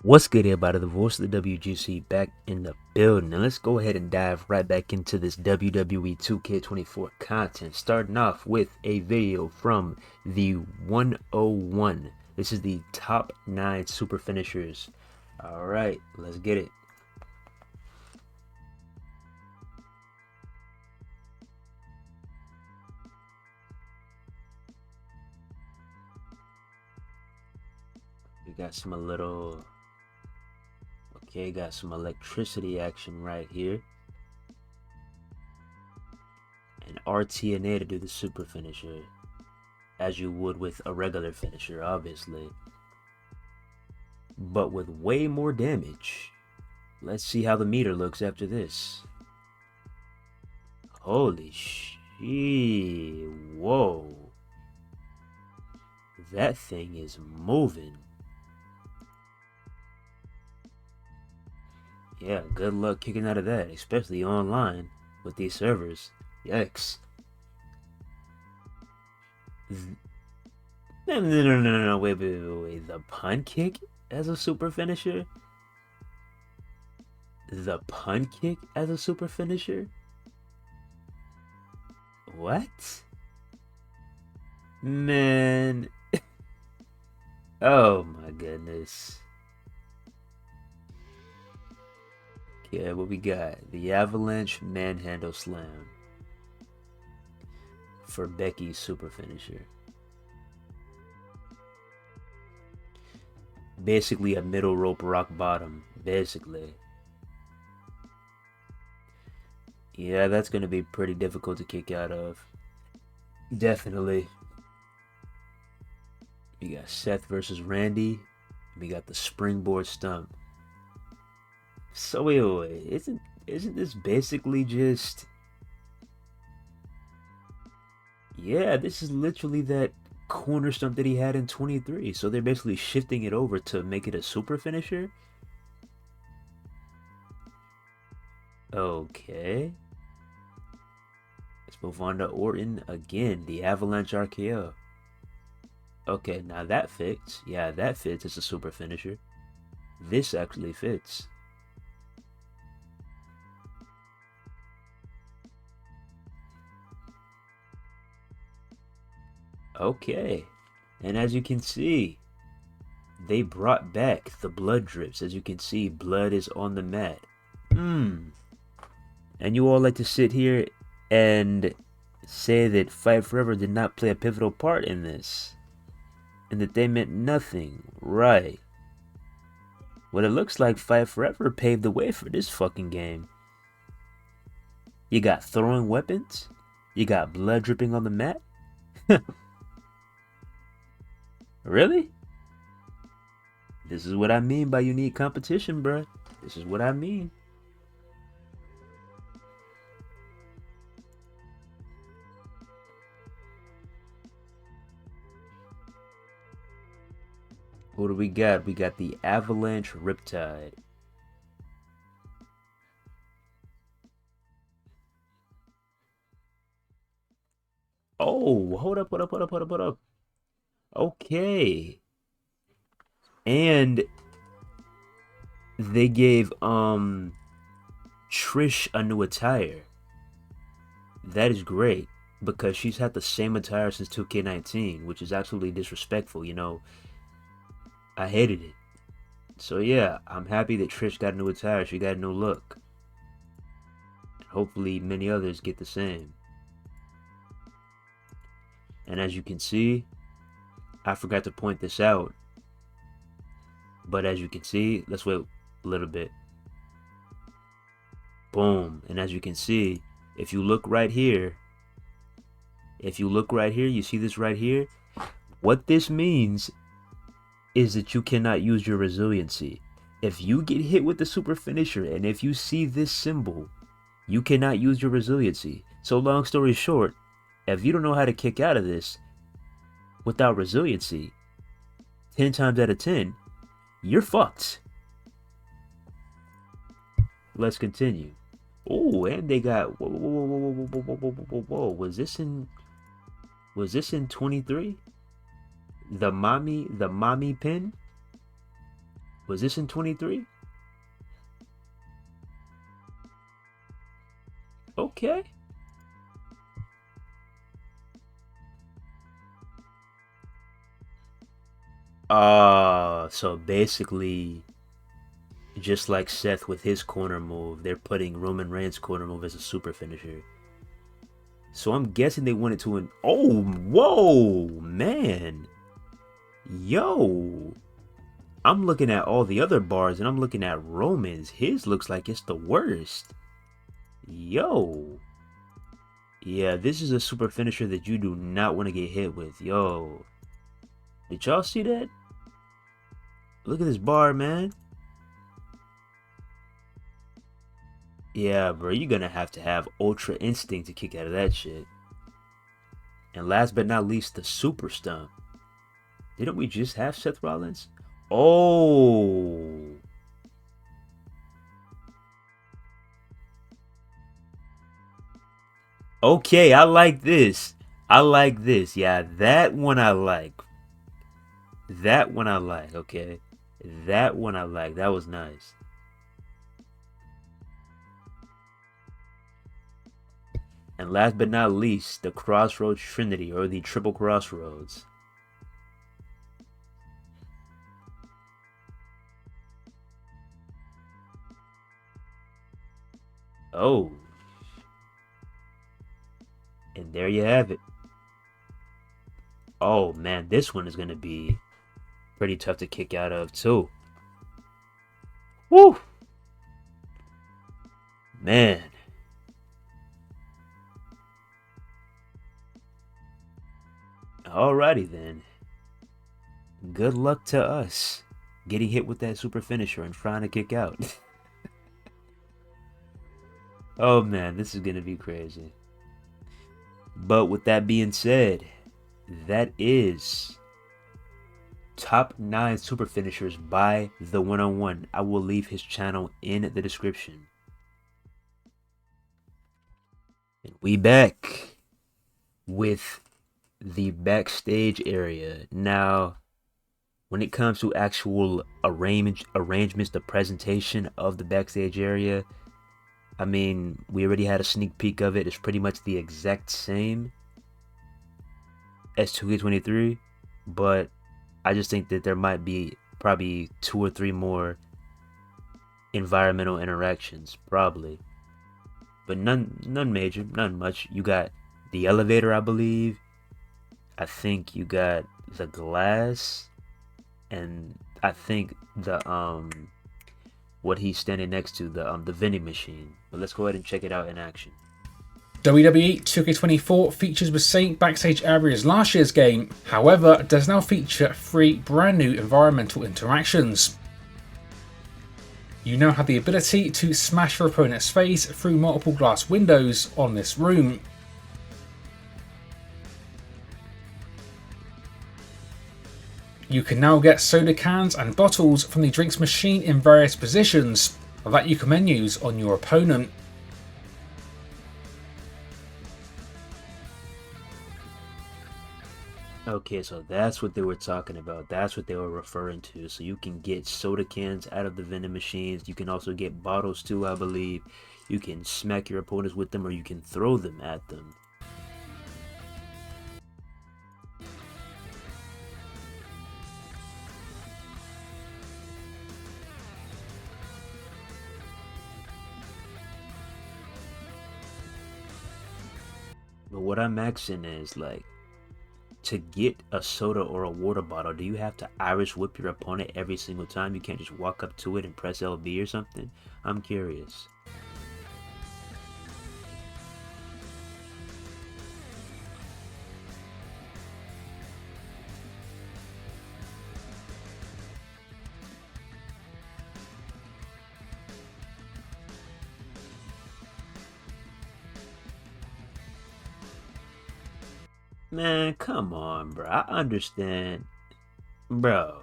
What's good, everybody? The voice of the WGC back in the building. Now let's go ahead and dive right back into this WWE 2K24 content. Starting off with a video from the 101. This is the top 9 super finishers. Alright, let's get it. We got some got some electricity action right here. And RTNA to do the super finisher, as you would with a regular finisher, obviously, but with way more damage. Let's see how the meter looks after this. Holy shit. Whoa. That thing is moving. Yeah, good luck kicking out of that, especially online with these servers. Yikes. No, wait. The pun kick as a super finisher? The pun kick as a super finisher? What? Man. Oh my goodness. Okay, what we got? The Avalanche Manhandle Slam for Becky's super finisher. Basically a middle rope rock bottom, basically. Yeah, that's going to be pretty difficult to kick out of. Definitely. We got Seth versus Randy. We got the springboard stump. So wait. Isn't this basically just... Yeah, this is literally that corner stump that he had in 23. So they're basically shifting it over to make it a super finisher? Okay. Let's move on to Orton again, the Avalanche RKO. Okay, now that fits. Yeah, that fits as a super finisher. This actually fits. Okay, and as you can see, they brought back the blood drips. As you can see, blood is on the mat. And you all like to sit here and say that Fight Forever did not play a pivotal part in this, and that they meant nothing, right? Well, it looks like Fight Forever paved the way for this fucking game. You got throwing weapons, you got blood dripping on the mat. Really? This is what I mean by unique competition, bruh. This is what I mean. What do we got? We got the Avalanche Riptide. Oh, hold up. Okay. And they gave Trish a new attire. That is great, because she's had the same attire since 2K19, which is absolutely disrespectful, you know. I hated it. So yeah, I'm happy that Trish got a new attire. She got a new look. Hopefully many others get the same. And as you can see, I forgot to point this out, but as you can see, let's wait a little bit. Boom. And as you can see, if you look right here, you see this right here? What this means is that you cannot use your resiliency. If you get hit with the super finisher and if you see this symbol, you cannot use your resiliency. So long story short, if you don't know how to kick out of this without resiliency, 10 times out of 10, you're fucked. Let's continue. Oh, and they got whoa. Was this in 23? The mommy pin? Was this in 23? Okay. So basically, just like Seth with his corner move, they're putting Roman Reigns' corner move as a super finisher. So I'm guessing they wanted to. Oh, whoa, man. Yo. I'm looking at all the other bars and I'm looking at Roman's. His looks like it's the worst. Yo. Yeah, this is a super finisher that you do not want to get hit with. Yo. Did y'all see that? Look at this bar, man. Yeah, bro, you're gonna have to have Ultra Instinct to kick out of that shit. And last but not least, the Super Stomp. Didn't we just have Seth Rollins? Oh. Okay, I like this. I like this. Yeah, that one I like. That one I like, okay. That one I like. That was nice. And last but not least, the Crossroads Trinity, or the Triple Crossroads. Oh. And there you have it. Oh, man, this one is going to be pretty tough to kick out of, too. Woo! Man. Alrighty then. Good luck to us getting hit with that super finisher and trying to kick out. Oh man, this is gonna be crazy. But with that being said, that is top 9 super finishers by the one-on-one. I will leave his channel in the description. And we back with the backstage area. Now, when it comes to actual arrangements, the presentation of the backstage area, I mean, we already had a sneak peek of it. It's pretty much the exact same as 2K23, but I just think that there might be probably 2 or 3 more environmental interactions, probably. But none major, none much. You got the elevator, I believe. I think you got the glass, and I think the what he's standing next to, the vending machine. But let's go ahead and check it out in action. WWE 2K24 features the same backstage area as last year's game, however, does now feature 3 brand new environmental interactions. You now have the ability to smash your opponent's face through multiple glass windows on this room. You can now get soda cans and bottles from the drinks machine in various positions that you can then use on your opponent. Okay, so that's what they were talking about. That's what they were referring to. So you can get soda cans out of the vending machines. You can also get bottles too, I believe. You can smack your opponents with them, or you can throw them at them. But what I'm asking is, like, to get a soda or a water bottle, do you have to Irish whip your opponent every single time? You can't just walk up to it and press LB or something? I'm curious. Man, come on, bro. I understand. Bro.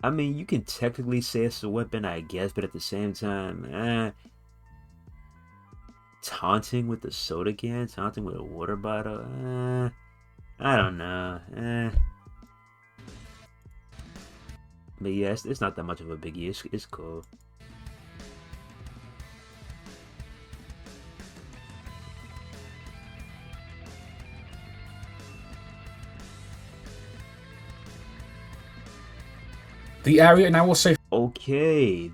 I mean, you can technically say it's a weapon, I guess, but at the same time, taunting with a soda can, taunting with a water bottle, I don't know. But yeah, it's not that much of a biggie. It's cool. The area now also... Okay,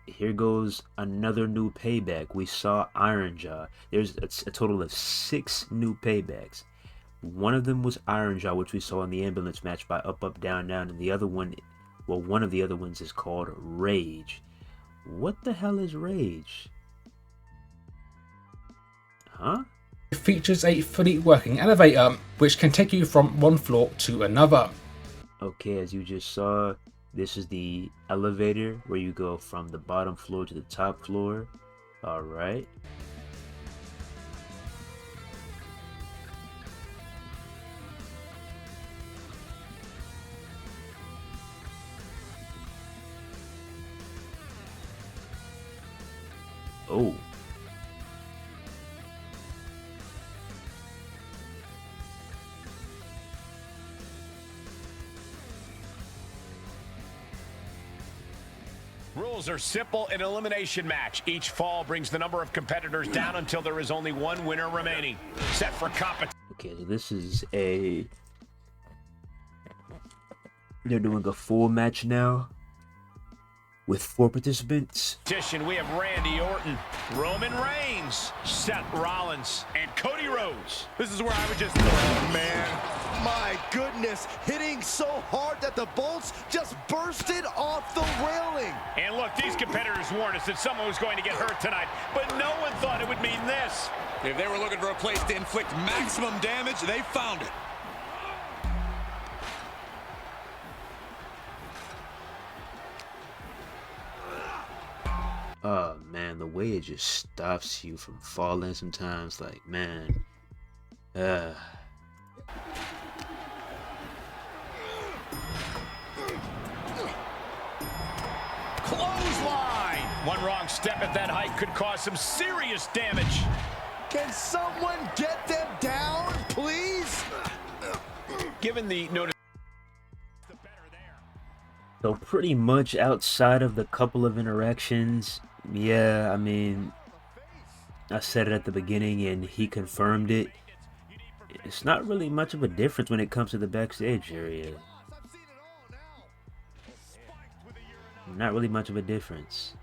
here goes another new payback. We saw Iron Jaw. There's a total of 6 new paybacks. One of them was Iron Jaw, which we saw in the ambulance match by Up Up Down Down, and the other one, well, one of the other ones is called Rage. What the hell is Rage? Huh? features a fully working elevator, which can take you from one floor to another. Okay, as you just saw, this is the elevator where you go from the bottom floor to the top floor. All right. Oh. Rules are simple: an elimination match. Each fall brings the number of competitors down until there is only one winner remaining. Set for competition. Okay, so this is a... They're doing a full match now with 4 participants. We have Randy Orton, Roman Reigns, Seth Rollins, and Cody Rhodes. This is where I would just... Oh, man. My goodness, hitting so hard that the bolts just bursted off the railing. And look, these competitors warned us that someone was going to get hurt tonight, but no one thought it would mean this. If they were looking for a place to inflict maximum damage, they found it. Oh man, the way it just stops you from falling sometimes, like, man. Clothesline! One wrong step at that height could cause some serious damage. Can someone get them down, please? Given the notice... So pretty much outside of the couple of interactions, yeah, I mean, I said it at the beginning and he confirmed it. It's not really much of a difference when it comes to the backstage area. Not really much of a difference.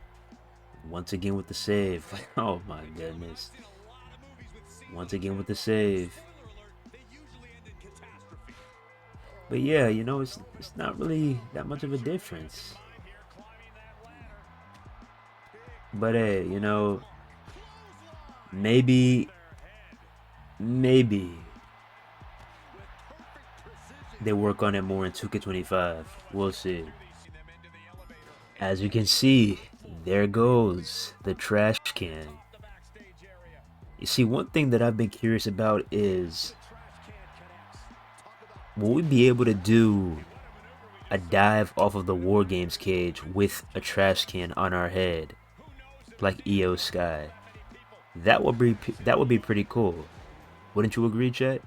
Once again with the save. Oh my goodness. Once again with the save. But yeah, you know, it's not really that much of a difference. But hey, you know, maybe they work on it more in 2K25. We'll see. As you can see, there goes the trash can. You see, one thing that I've been curious about is, will we be able to do a dive off of the War Games cage with a trash can on our head, like EO Sky? That would be pretty cool. Wouldn't you agree, chat?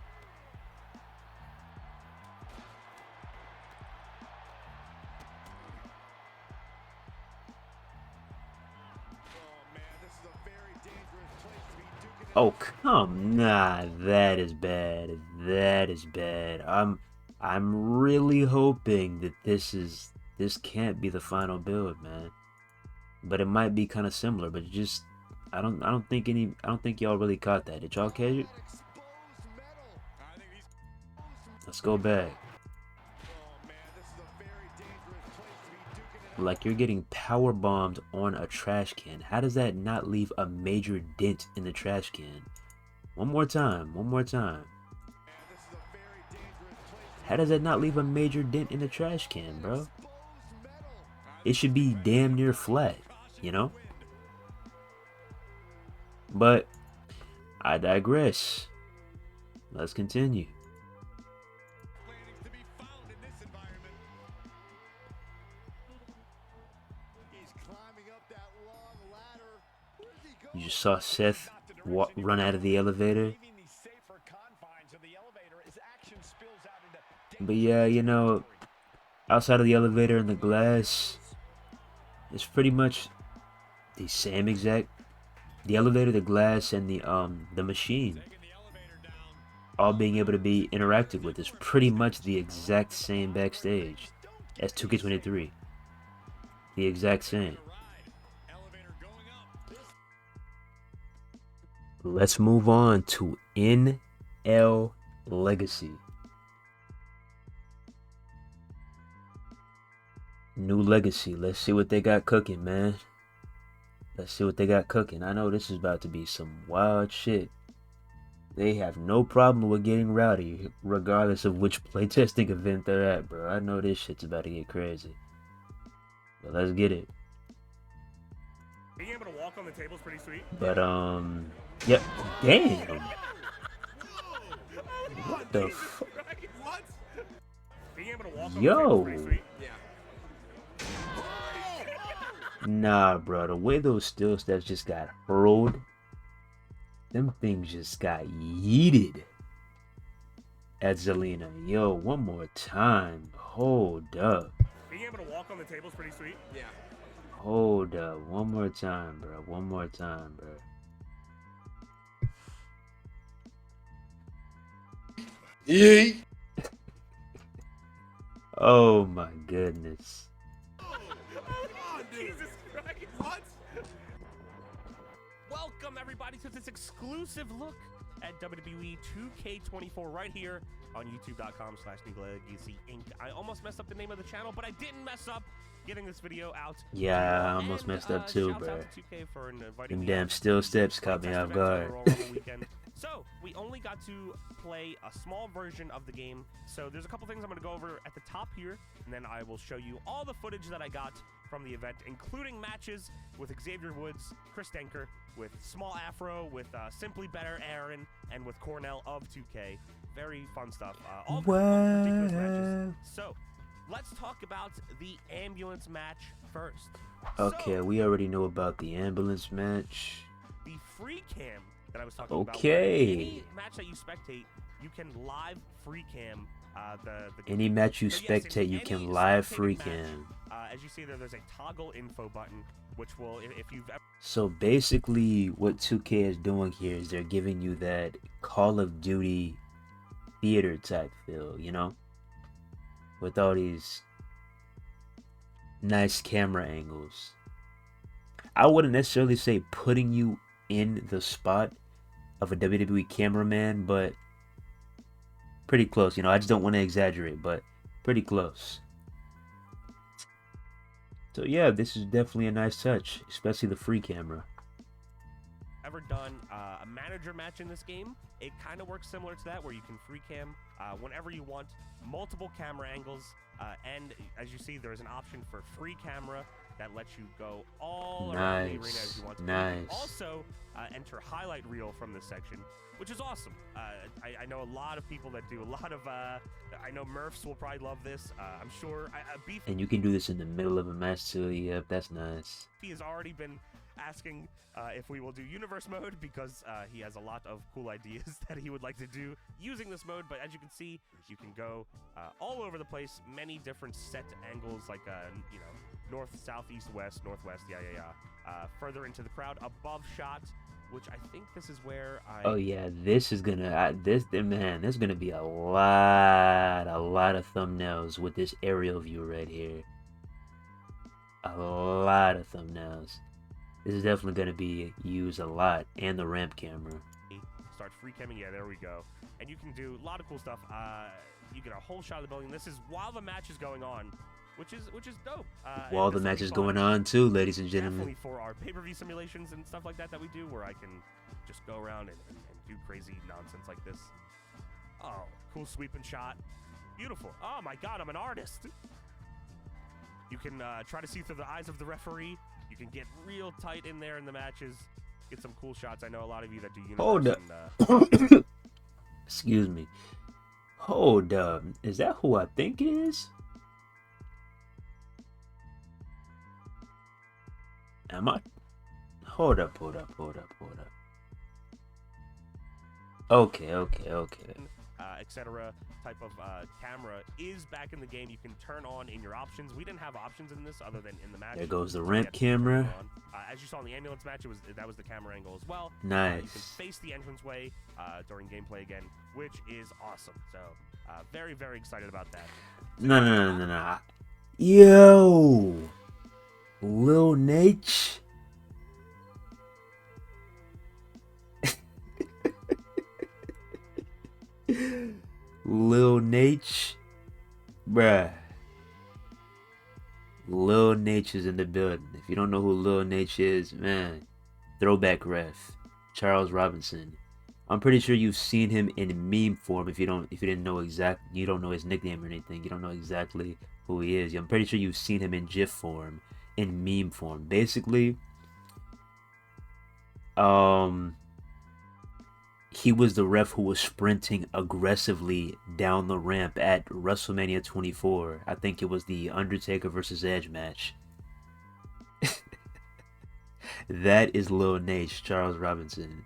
Oh come, nah, that is bad. That is bad. I'm really hoping that this can't be the final build, man. But it might be kind of similar, but just I don't think y'all really caught that. Did y'all catch it? Let's go back. Like, you're getting power bombed on a trash can. How does that not leave a major dent in the trash can? One more time. How does that not leave a major dent in the trash can, bro? It should be damn near flat, you know? But I digress. Let's continue. You just saw Seth run out of the elevator. But yeah, you know, outside of the elevator and the glass, it's pretty much the same exact. The elevator, the glass, and the machine, all being able to be interacted with, is pretty much the exact same Backstage as 2K23. The exact same. Let's move on to NL Legacy. New Legacy. Let's see what they got cooking, man. Let's see what they got cooking. I know this is about to be some wild shit. They have no problem with getting rowdy, regardless of which playtesting event they're at, bro. I know this shit's about to get crazy. But let's get it. Being able to walk on the table is pretty sweet. But, yep. Damn. What the fuck? What? Being able to walk on Yo. the table is pretty sweet. Nah, bro. The way those steel steps just got hurled, them things just got yeeted at Zelina. Yo, one more time. Hold up. Being able to walk on the table is pretty sweet. Yeah. Hold up. One more time, bro. One more time, bro. Yee. Oh my goodness. Jesus Christ. What? Welcome everybody to this exclusive look at WWE 2K24 right here on youtube.com/NewLegacy Inc. I almost messed up the name of the channel, but I didn't mess up getting this video out. Yeah, I almost messed up too, shouts bro. out to 2K for inviting Them me damn out. steel steps caught me Test off events on guard. the Royal Rumble weekend. So, we only got to play a small version of the game. So, there's a couple things I'm going to go over at the top here, and then I will show you all the footage that I got from the event, including matches with Xavier Woods, Chris Denker, with Small Afro, with Simply Better Aaron, and with Cornell of 2K. Very fun stuff. All ridiculous matches. So, let's talk about the ambulance match first. Okay, So, we already know about the ambulance match. the free cam that I was talking about. Okay. Any match that you spectate, you can live free cam the Any match you So yes, in spectate, you any can live spectated free match, cam. As you see there's a toggle info button, which will, if you've ever So basically, what 2K is doing here is they're giving you that Call of Duty theater type feel, you know? With all these nice camera angles. I wouldn't necessarily say putting you in the spot of a WWE cameraman, but pretty close. You know, I just don't want to exaggerate, but pretty close. So yeah, this is definitely a nice touch, especially the free camera. ever done a manager match in this game, it kind of works similar to that, where you can free cam whenever you want, multiple camera angles, and as you see, there's an option for free camera that lets you go all around the arena as you want to. Nice. You can also enter highlight reel from this section, which is awesome. I know a lot of people that do a lot of. I know Murphs will probably love this. I'm sure. Beef. And you can do this in the middle of a match too. Yep, that's nice. He has already been asking if we will do universe mode, because he has a lot of cool ideas that he would like to do using this mode. But as you can see, you can go all over the place, many different set angles, like you know, north, south, east, west, northwest, further into the crowd, above shot, which I think this is where I... Oh yeah, this is gonna man, there's gonna be a lot of thumbnails with this aerial view right here. A lot of thumbnails. This is definitely gonna be used a lot, and the ramp camera. Start free camming, yeah, there we go. And you can do a lot of cool stuff. You get a whole shot of the building. This is while the match is going on, which is dope. While the match is going on too, ladies and gentlemen. Definitely for our pay-per-view simulations and stuff like that we do, where I can just go around and do crazy nonsense like this. Oh, cool sweeping shot. Beautiful. Oh my god, I'm an artist. You can try to see through the eyes of the referee. You can get real tight in there in the matches. Get some cool shots. I know a lot of you that do universe. Hold up. And, Excuse me. Hold up. Is that who I think it is? Am I? Hold up. Okay. etc. type of camera is back in the game. You can turn on in your options. We didn't have options in this other than in the match. There goes the So we ramp had to turn it camera. on. As you saw in the ambulance match, that was the camera angle as well. Nice. You can face the entranceway during gameplay again, which is awesome. So very, very excited about that. No. Yo! Lil Nate. Lil Nate. Bruh. Lil Nate is in the building. If you don't know who Lil Nate is, man, throwback ref. Charles Robinson. I'm pretty sure you've seen him in meme form. If you didn't know you don't know his nickname or anything, you don't know exactly who he is. I'm pretty sure you've seen him in GIF form, in meme form. Basically, he was the ref who was sprinting aggressively down the ramp at WrestleMania 24. I think it was the Undertaker versus Edge match. That is Lil Nate, Charles Robinson.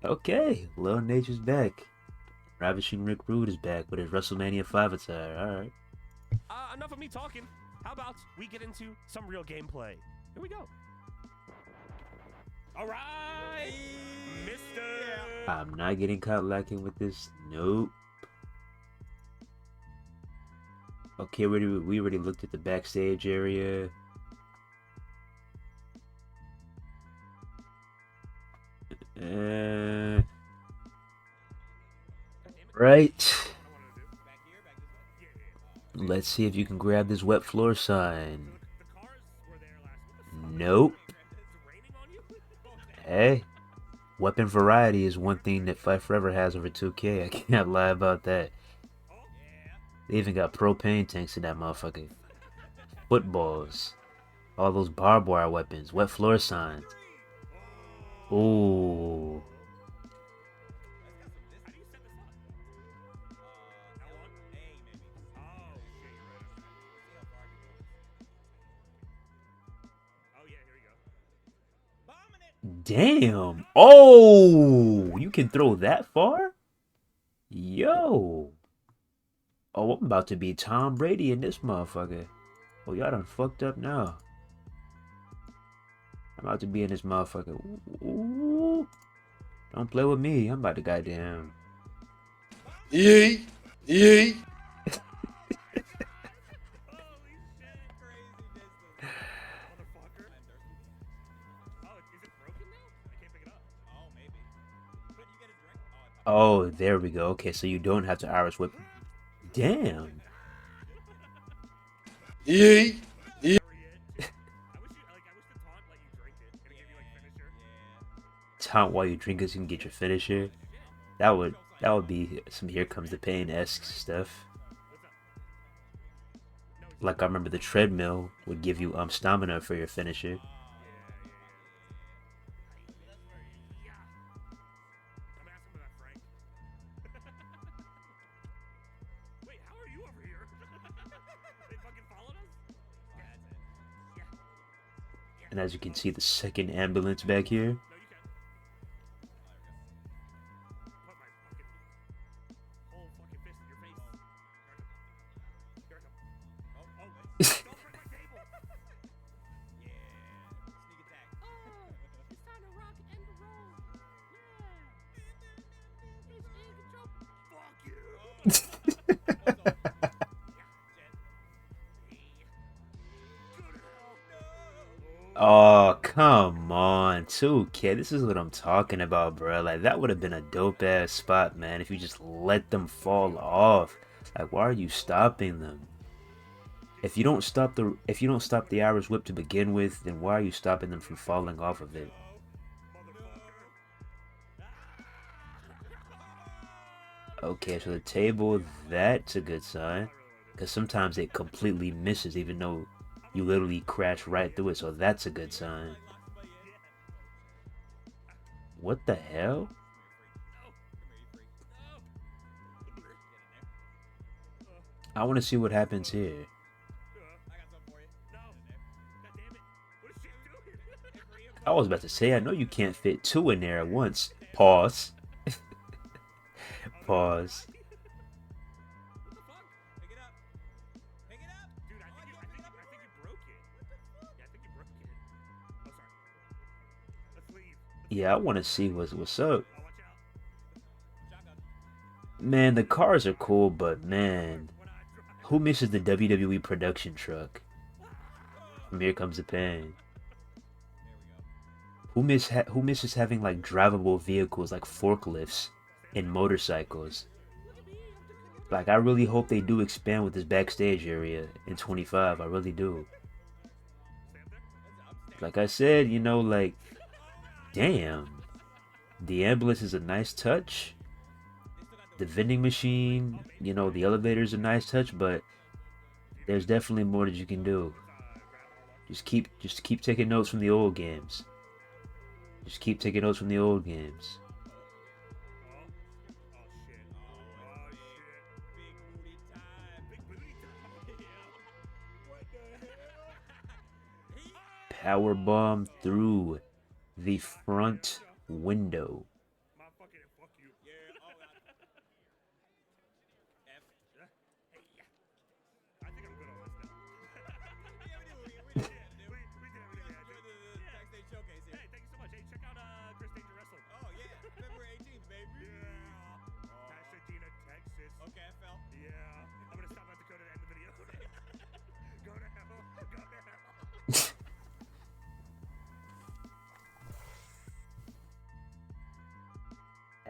Okay, Lil Nate is back. Ravishing Rick Rude is back with his WrestleMania 5 attire. Alright. Enough of me talking. How about we get into some real gameplay? Here we go. All right, Mister. I'm not getting caught lacking with this. Nope. Okay, we already looked at the backstage area. Right. Let's see if you can grab this wet floor sign. Nope. Hey, weapon variety is one thing that Fight Forever has over 2K. I can't lie about that. They even got propane tanks in that motherfucker. Footballs. All those barbed wire weapons. Wet floor signs. Ooh. Damn. Oh, you can throw that far? Yo. Oh, I'm about to be Tom Brady in this motherfucker. Oh, y'all done fucked up now. I'm about to be in this motherfucker. Ooh. Don't play with me. I'm about to goddamn. Yee. Yee. Oh, there we go. Okay, so you don't have to Irish whip. Damn. Yee. Taunt while you drink it so you can get your finisher. That would be some Here Comes the Pain-esque stuff. Like I remember the treadmill would give you stamina for your finisher. And as you can see, the second ambulance back here. Oh, come on, 2K. This is what I'm talking about, bro. Like, that would have been a dope-ass spot, man, if you just let them fall off. Like, why are you stopping them? If you don't stop the Irish whip to begin with, then why are you stopping them from falling off of it? Okay, so the table, that's a good sign. Because sometimes it completely misses, even though you literally crash right through it, so that's a good sign. What the hell? I want to see what happens here. I was about to say, I know you can't fit two in there at once. Pause. Pause. Yeah, I want to see what's up. Man, the cars are cool, but man, who misses the WWE production truck? From Here Comes the Pain. Who misses having like drivable vehicles like forklifts and motorcycles? Like I really hope they do expand with this backstage area in 25. I really do. Like I said, you know, like damn, the ambulance is a nice touch. The vending machine, you know, the elevator is a nice touch, but there's definitely more that you can do. Just keep taking notes from the old games. Just keep taking notes from the old games. Power bomb through the front window.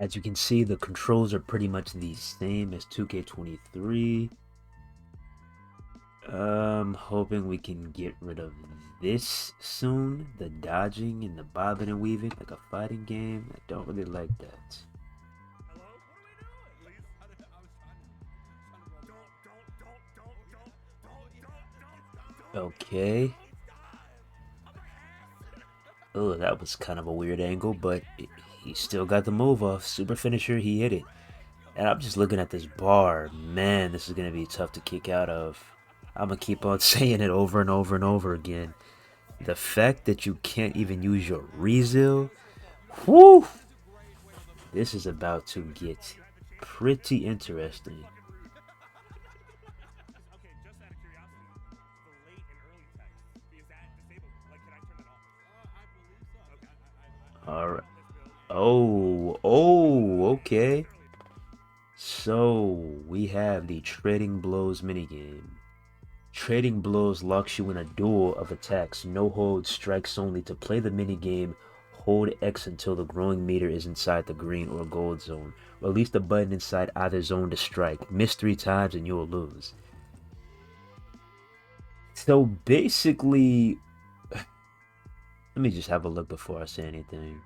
As you can see, the controls are pretty much the same as 2K23. Hoping we can get rid of this soon. The dodging and the bobbing and weaving like a fighting game. I don't really like that. Okay. Oh, that was kind of a weird angle, but he still got the move off. Super finisher, he hit it. And I'm just looking at this bar. Man, this is going to be tough to kick out of. I'm going to keep on saying it over and over and over again. The fact that you can't even use your Rezil. Whew! This is about to get pretty interesting. Alright. Oh, okay. So, we have the Trading Blows minigame. Trading Blows locks you in a duel of attacks, no hold, strikes only. To play the minigame, hold X until the growing meter is inside the green or gold zone. Release the button inside either zone to strike. Miss 3 times and you'll lose. So basically, let me just have a look before I say anything.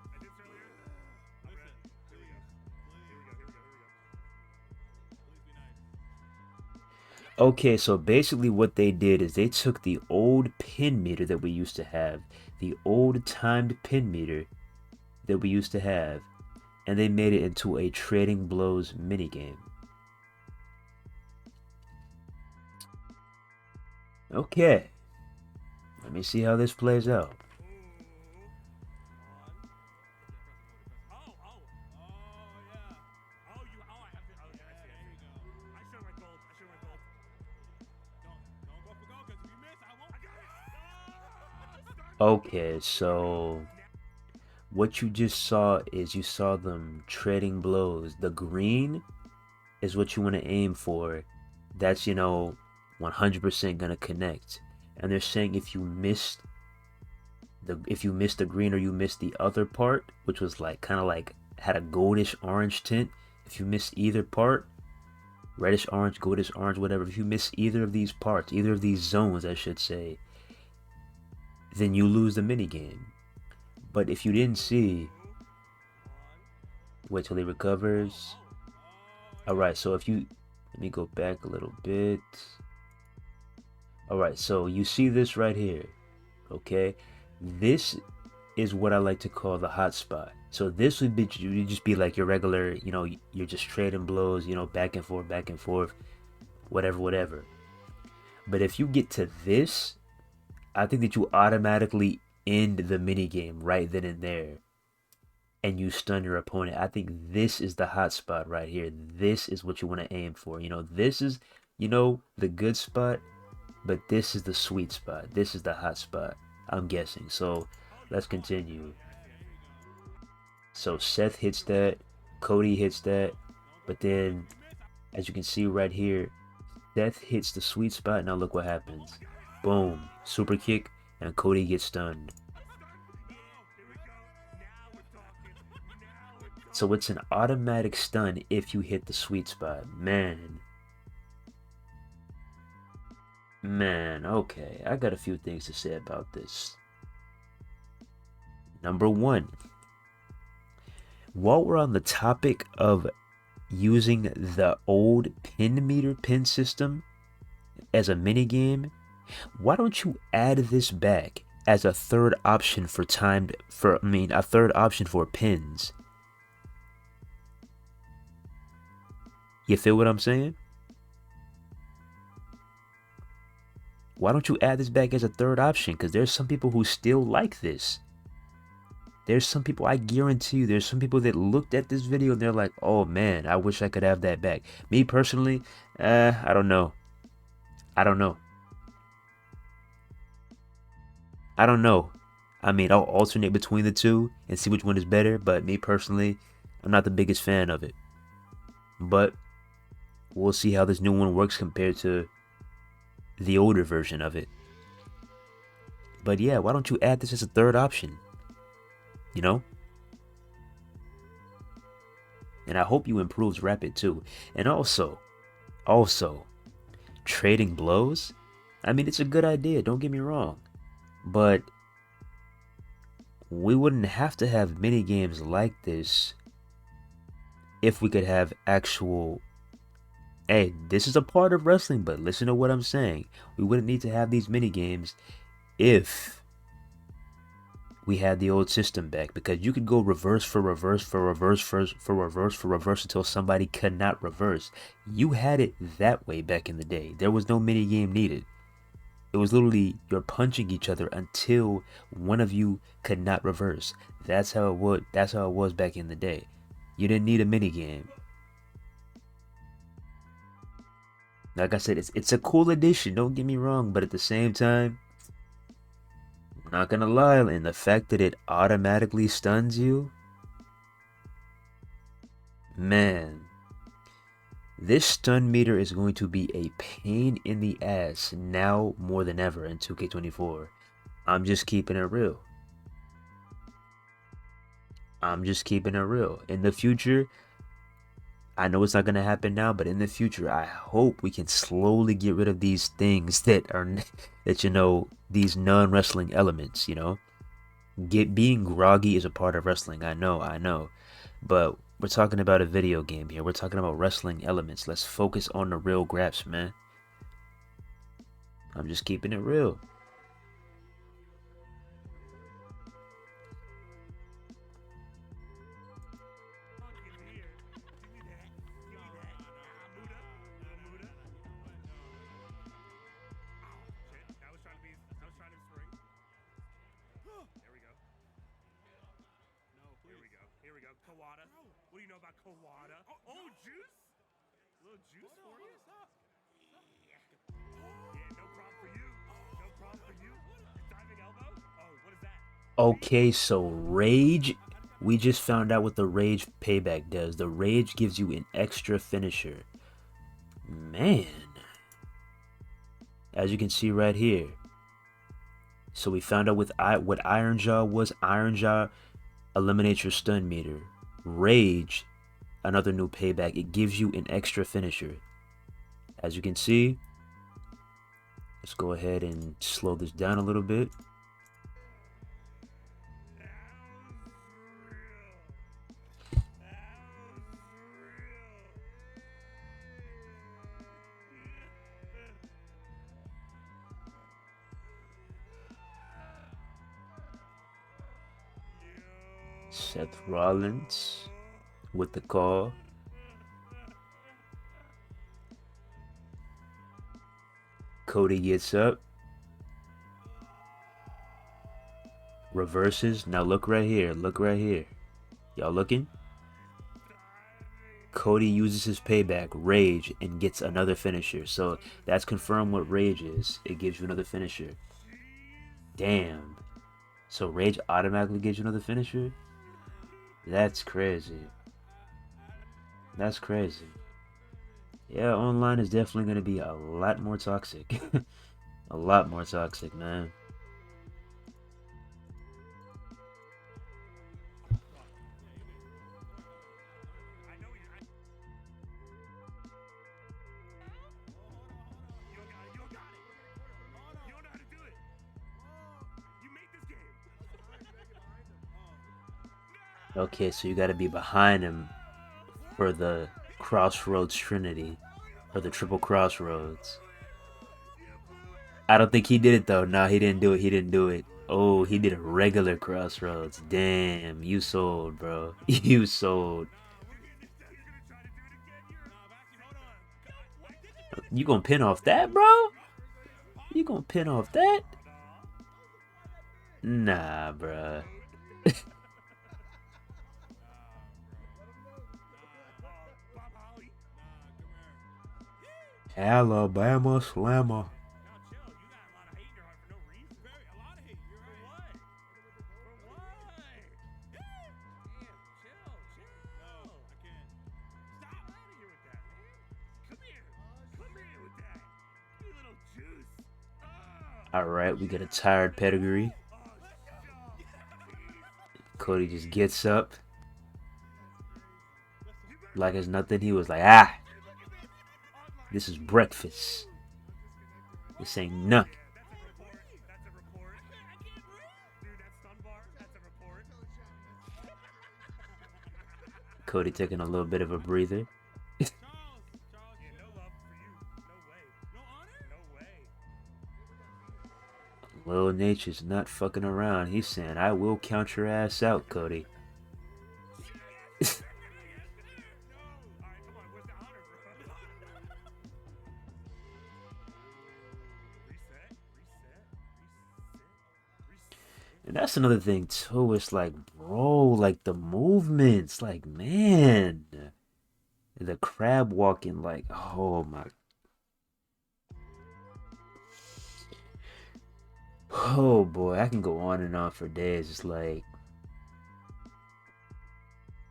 Okay, so basically what they did is they took the old pin meter that we used to have, the old timed pin meter that we used to have, and they made it into a Trading Blows minigame. Okay, let me see how this plays out. Okay, so what you just saw is you saw them trading blows. The green is what you want to aim for. That's, you know, 100% gonna connect. And they're saying if you missed the green or you missed the other part, which was like kind of like had a goldish orange tint, if you miss either part, reddish orange, goldish orange, whatever, if you miss either of these parts, either of these zones, I should say, then you lose the minigame. But if you didn't see, wait till he recovers. Alright, so if you, let me go back a little bit. Alright, so you see this right here, okay? This is what I like to call the hot spot. So this would be, you'd just be like your regular, you know, you're just trading blows, you know, back and forth, whatever. But if you get to this, I think that you automatically end the minigame right then and there. And you stun your opponent. I think this is the hot spot right here. This is what you want to aim for. You know, this is, you know, the good spot. But this is the sweet spot. This is the hot spot, I'm guessing. So, let's continue. So Seth hits that, Cody hits that, but then, as you can see right here, Seth hits the sweet spot. Now look what happens. Boom. Super kick, and Cody gets stunned. So it's an automatic stun if you hit the sweet spot. Man, okay. I got a few things to say about this. Number one, while we're on the topic of using the old pin meter pin system as a minigame, why don't you add this back as a third option for a third option for pins? You feel what I'm saying? Why don't you add this back as a third option? Because there's some people who still like this. There's some people, I guarantee you, there's some people that looked at this video and they're like, oh man, I wish I could have that back. Me personally, I don't know. I don't know. I mean, I'll alternate between the two and see which one is better, but me personally, I'm not the biggest fan of it. But we'll see how this new one works compared to the older version of it. But yeah, why don't you add this as a third option? You know? And I hope you improves Rapid too. And also, trading blows. I mean, it's a good idea, don't get me wrong. But we wouldn't have to have mini games like this if we could have actual, hey, this is a part of wrestling, but listen to what I'm saying. We wouldn't need to have these mini games if we had the old system back, because you could go reverse for reverse for reverse for reverse for reverse until somebody could not reverse. You had it that way back in the day. There was no mini game needed. It was literally you're punching each other until one of you could not reverse. That's how it was back in the day. You didn't need a mini game. Like I said, it's a cool addition, don't get me wrong, but at the same time, I'm not gonna lie, and the fact that it automatically stuns you, man, this stun meter is going to be a pain in the ass now more than ever in 2K24. I'm just keeping it real. In the future, I know it's not going to happen now, but in the future, I hope we can slowly get rid of these things that these non-wrestling elements, being groggy is a part of wrestling. I know. But we're talking about a video game here. We're talking about wrestling elements. Let's focus on the real graps, man. I'm just keeping it real. Kawada. What do you know about Kawada? Oh, juice? A little juice for you? Yeah, no problem for you. No problem for you. Diving elbow? Oh, what is that? Okay, so Rage, we just found out what the Rage payback does. The Rage gives you an extra finisher. Man. As you can see right here. So we found out what Iron Jaw was. Iron Jaw eliminates your stun meter. Rage, another new payback, it gives you an extra finisher. As you can see, let's go ahead and slow this down a little bit. Seth Rollins with the call. Cody gets up. Reverses. Now look right here. Look right here. Y'all looking? Cody uses his payback, Rage, and gets another finisher. So that's confirmed what Rage is. It gives you another finisher. Damn. So Rage automatically gives you another finisher? That's crazy. That's crazy. Yeah, online is definitely going to be a lot more toxic. A lot more toxic, man. Okay, so you got to be behind him for the Crossroads Trinity, or the Triple Crossroads. I don't think he did it though. No, he didn't do it. He didn't do it. Oh, he did a regular Crossroads. Damn, you sold, bro. You sold. You gonna pin off that, bro? You gonna pin off that? Nah, bro. Alabama Slammer. Alright, we get a tired pedigree. Cody just gets up. Like it's nothing. He was like, ah, this is breakfast. This ain't nothing. Cody taking a little bit of a breather. Lil Nature's not fucking around. He's saying, I will count your ass out, Cody. And that's another thing too. It's like, bro, like the movements, like, man, the crab walking, like, oh my. Oh boy, I can go on and on for days. It's like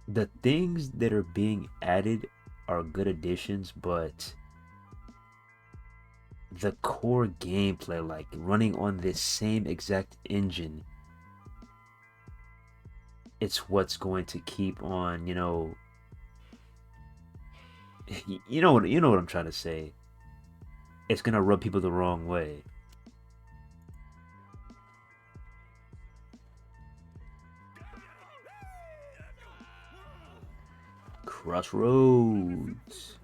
the things that are being added are good additions, but the core gameplay, like running on this same exact engine, it's what's going to keep on, you know what I'm trying to say. It's gonna rub people the wrong way. Crossroads.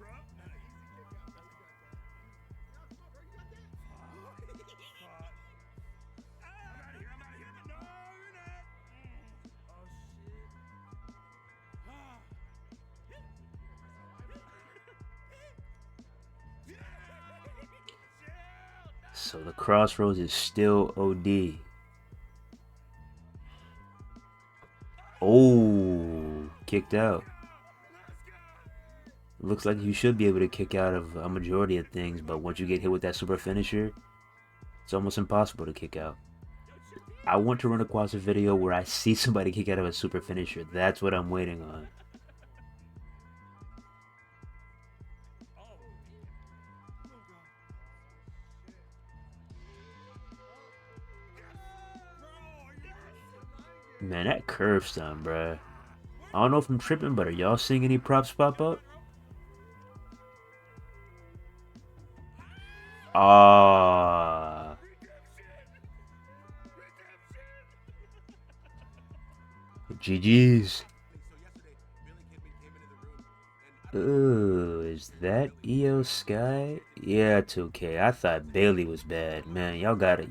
So the Crossroads is still OD. Oh, kicked out. Looks like you should be able to kick out of a majority of things, but once you get hit with that super finisher, it's almost impossible to kick out. I want to run across a video where I see somebody kick out of a super finisher. That's what I'm waiting on. Man, that curve stun, bruh. I don't know if I'm tripping, but are y'all seeing any props pop up? Ah. GG's. Ooh, is that EO Sky? Yeah, 2K. I thought Bailey was bad. Man, you gotta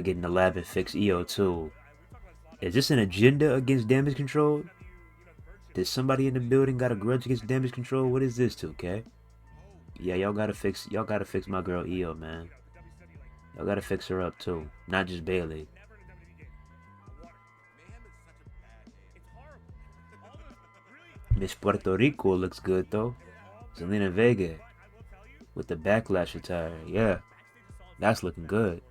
get in the lab and fix EO too. Is this an agenda against damage control? Did somebody in the building got a grudge against damage control? What is this, 2K? Yeah, y'all gotta fix my girl EO, man. Y'all gotta fix her up too. Not just Bailey. Miss Puerto Rico looks good though. Zelina Vega with the backlash attire. Yeah, that's looking good.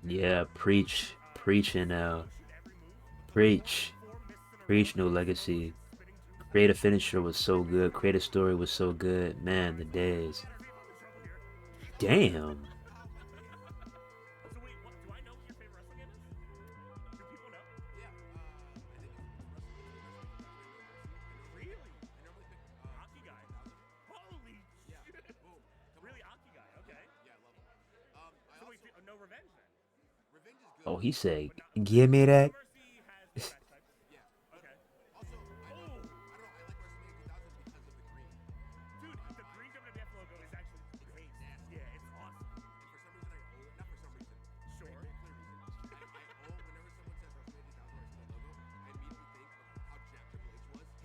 Yeah, preaching now. Preach, preach, no legacy. Create a finisher was so good. Create a story was so good. Man, the days. Damn. So wait, what, do I know what your favorite wrestling game is? Do people know? Really? Aki guy. Holy shit. Really, Aki guy. Okay. So wait, no revenge then? Oh, he said, give me that. Mercy has the best types. Okay. Oh, dude, the green WWF logo is actually great. Yeah, it's awesome. Sure.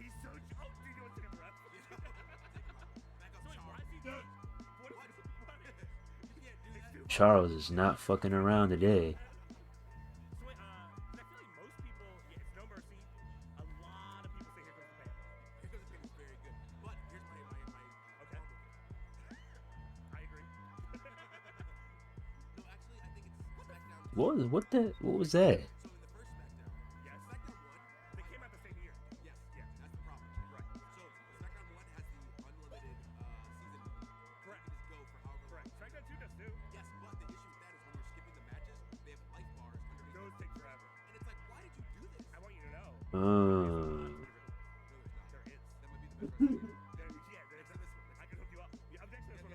He's so. Oh, dude, you want to take a breath? So wait, why is he doing? What is this? What? Charles is not fucking around today. So wait, 'cause I feel like most people, yeah, it's No Mercy. A lot of people say Here Comes the Pain. Okay. I agree. What was that? Yes. They came out the same year. Yeah. Right. Correct. SmackDown 2 does too. Those take forever. I want you to know. There is. Yeah, I can hook you up. Yeah, I'm next to this one.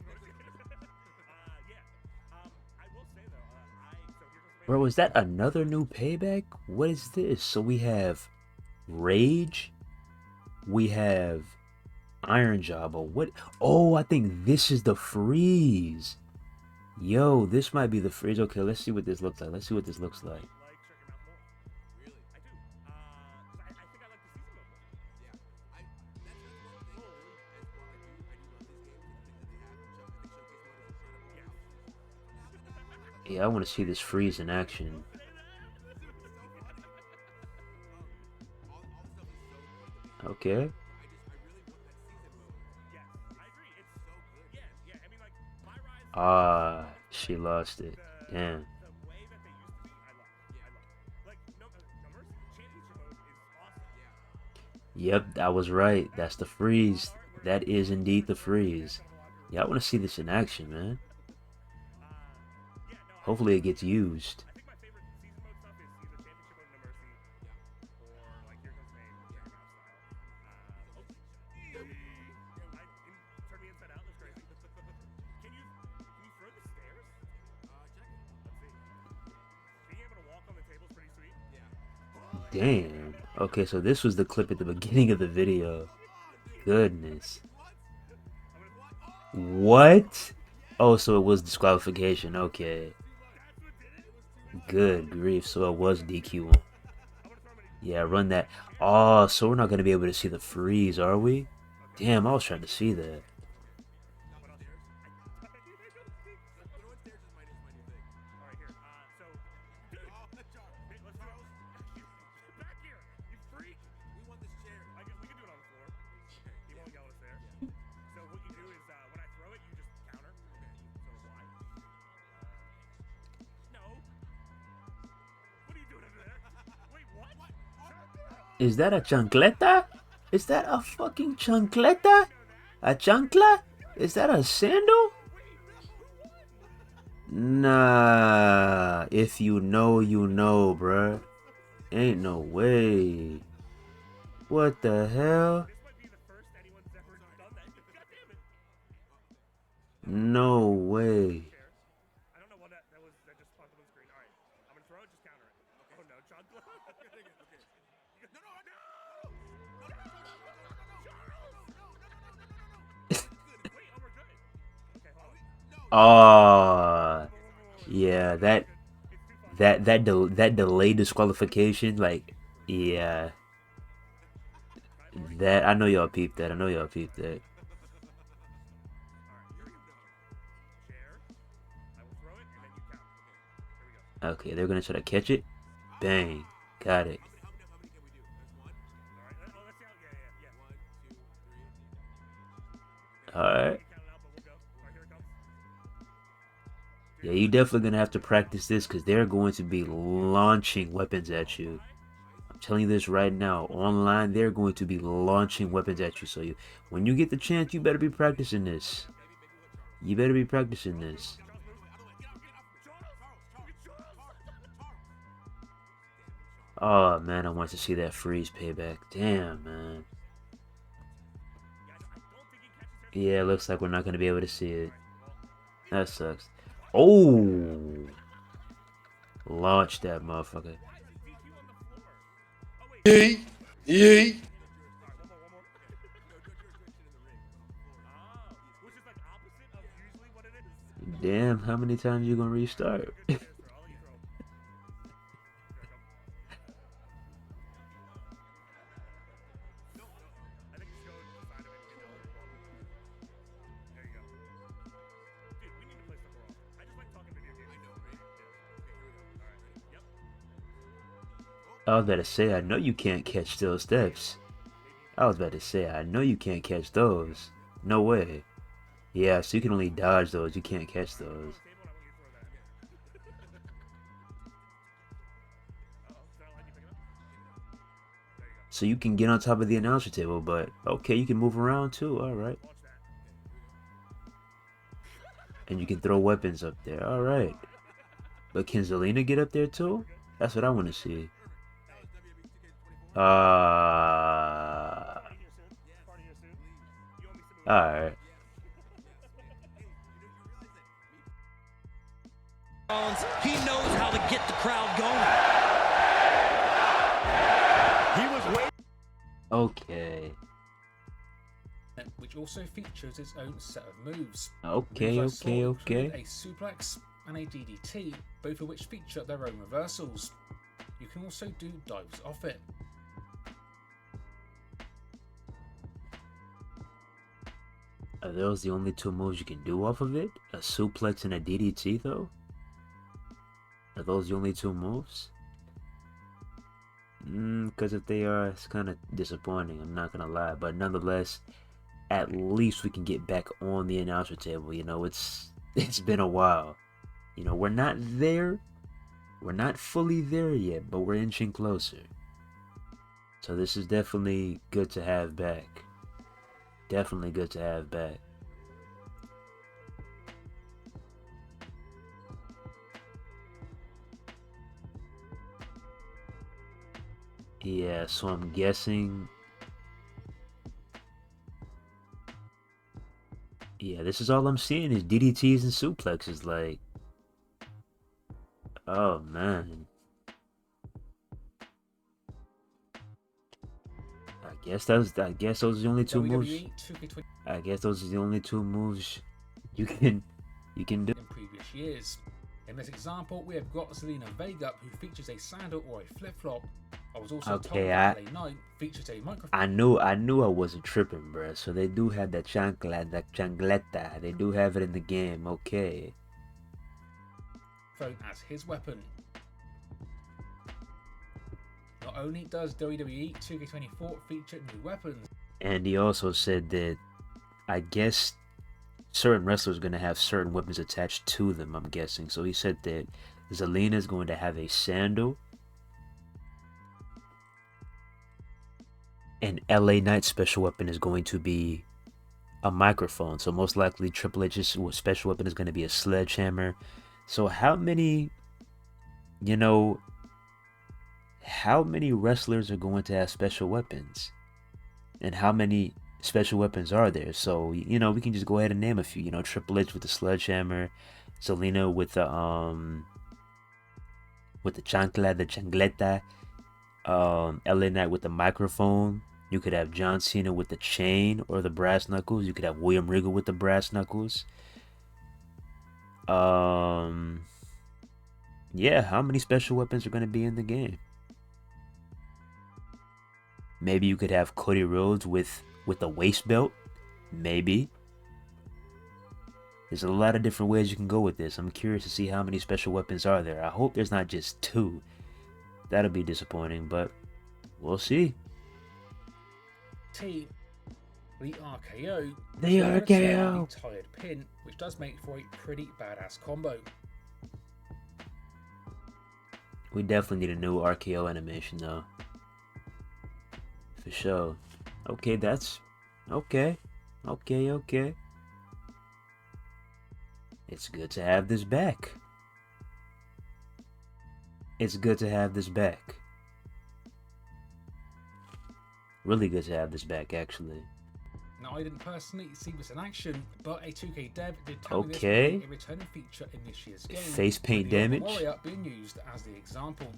Yeah. I will say though, so Here Comes the Pain. Bro, is that another new payback? What is this? So we have Rage. We have Iron Job. Or what? Oh, I think this is the freeze. Yo, this might be the freeze. Okay, let's see what this looks like. Let's see what this looks like. Like Check Your Mouth more. Really? I do. 'Cause I think I like the season mode more. Yeah, I want to see this freeze in action. Okay. Yes, I agree. It's yeah. I mean, like My Rise. She lost it. Damn. The way that they used to be, I love. Like No Mercy Championship mode is awesome. Yep, I was right. That's the freeze. That is indeed the freeze. Yeah, I want to see this in action, man. Yeah, no, Hopefully it gets used. I think my favorite season mode stuff is either Championship mode No Mercy or like Here Comes the Pain, Check Your Mouth style. Turn me inside out. That's crazy. Can you throw the stairs? Let's see. Being able to walk on the table is pretty sweet. Damn. Okay, so this was the clip at the beginning of the video. Goodness. What? Oh, so it was disqualification. Okay. Good grief. So it was DQ1. Yeah, run that. Oh, so we're not going to be able to see the freeze, are we? Damn, I was trying to see that. Alright, here. So, dude, let's do it. Back here, you freak. We can do it on the floor. He won't yell at us there. So what you do is, when I throw it, you just counter. So why? No. What are you doing over there? Wait, what? Is that a chancleta? Is that a fucking chancleta? A chancla? Is that a sandal? Nah. If you know, you know, bruh. Ain't no way. What the hell? This might be the first anyone's ever done that. God damn it. No way. I don't know what that was. That just popped up on the screen. Alright, I'm gonna throw it, just counter it. Oh no, John. No! Wait, oh, we're good. Okay, hold on. Yeah, that delay disqualification, like, yeah. That I know y'all peeped that. Chair. I will throw it, and then you count. Here we go. Okay, they're gonna try to catch it. Bang, got it. Alright, let's see how. Yeah. All right. Count it out, but we'll go. Alright, here it comes. Yeah, you definitely gonna have to practice this because they're going to be launching weapons at you. I'm telling you this right now. Online, they're going to be launching weapons at you. So when you get the chance, you better be practicing this. You better be practicing this. Oh man, I want to see that freeze payback. Damn, man. Yeah, it looks like we're not gonna be able to see it. That sucks. Oh, launch that motherfucker. Yee! Yee! Damn, how many times you gonna restart? I was about to say, I know you can't catch those steps. I was about to say, I know you can't catch those. No way. Yeah, so you can only dodge those. You can't catch those. So you can get on top of the announcer table, but okay, you can move around too. All right. And you can throw weapons up there. All right. But can Zelina get up there too? That's what I want to see. Alright. He knows how to get the crowd going. He was waiting. Okay. Which also features its own set of moves. Okay, Moves I saw okay. include a suplex and a DDT, both of which feature their own reversals. You can also do dives off it. Are those the only two moves you can do off of it? A suplex and a DDT though? Are those the only two moves? Because if they are, it's kind of disappointing, I'm not gonna lie. But nonetheless, at least we can get back on the announcer table. You know, it's been a while. You know, we're not there. We're not fully there yet, but we're inching closer. So this is definitely good to have back. Definitely good to have back. Yeah, so I'm guessing. Yeah, this is all I'm seeing is DDTs and suplexes. Like, oh man. I guess those are the only two moves. I guess those are the only two moves you can do. In previous years. In this example, we have got Zelina Vega, who features a sandal or a flip-flop. I was also told that LA Knight features a microphone. I knew I wasn't tripping, bruh. So they do have that chancleta. They do have it in the game. Okay. As his weapon. Not only does WWE 2K24 feature new weapons, and he also said that I guess certain wrestlers are going to have certain weapons attached to them, I'm guessing. So he said that Zelina is going to have a sandal, and LA Knight's special weapon is going to be a microphone. So most likely Triple H's special weapon is going to be a sledgehammer. So how many wrestlers are going to have special weapons? And how many special weapons are there? So, we can just go ahead and name a few. Triple H with the sledgehammer, Zelina with the chancleta, LA Knight with the microphone. You could have John Cena with the chain or the brass knuckles. You could have William Regal with the brass knuckles. Yeah, how many special weapons are going to be in the game? Maybe you could have Cody Rhodes with a waist belt. Maybe. There's a lot of different ways you can go with this. I'm curious to see how many special weapons are there. I hope there's not just two. That'll be disappointing, but we'll see. The RKO. The RKO. Tired pin, which does make for a pretty badass combo. We definitely need a new RKO animation though. For sure. Okay, that's okay. Okay. It's good to have this back. It's good to have this back. Really good to have this back, actually. Now, I didn't personally see this in action, but a 2K dev did tell me this Okay. would be a returning feature in this year's game. Face paint with the Ultimate damage. Warrior being used as the example.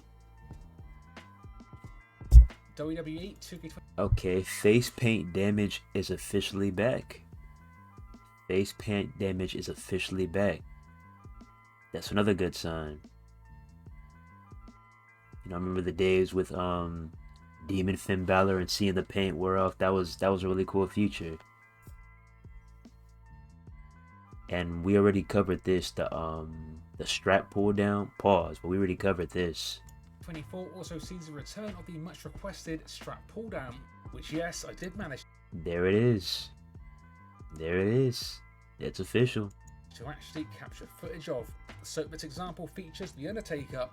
WWE 2K20. Okay, face paint damage is officially back. Face paint damage is officially back. That's another good sign. You know, I remember the days with Demon Finn Balor and seeing the paint wear off. That was a really cool feature. And we already covered this, the strap pull down. Pause, but we already covered this. 24 also sees the return of the much requested strap pull down, which yes, I did manage There it is. There it is. It's official. to actually capture footage of. So this example features The Undertaker,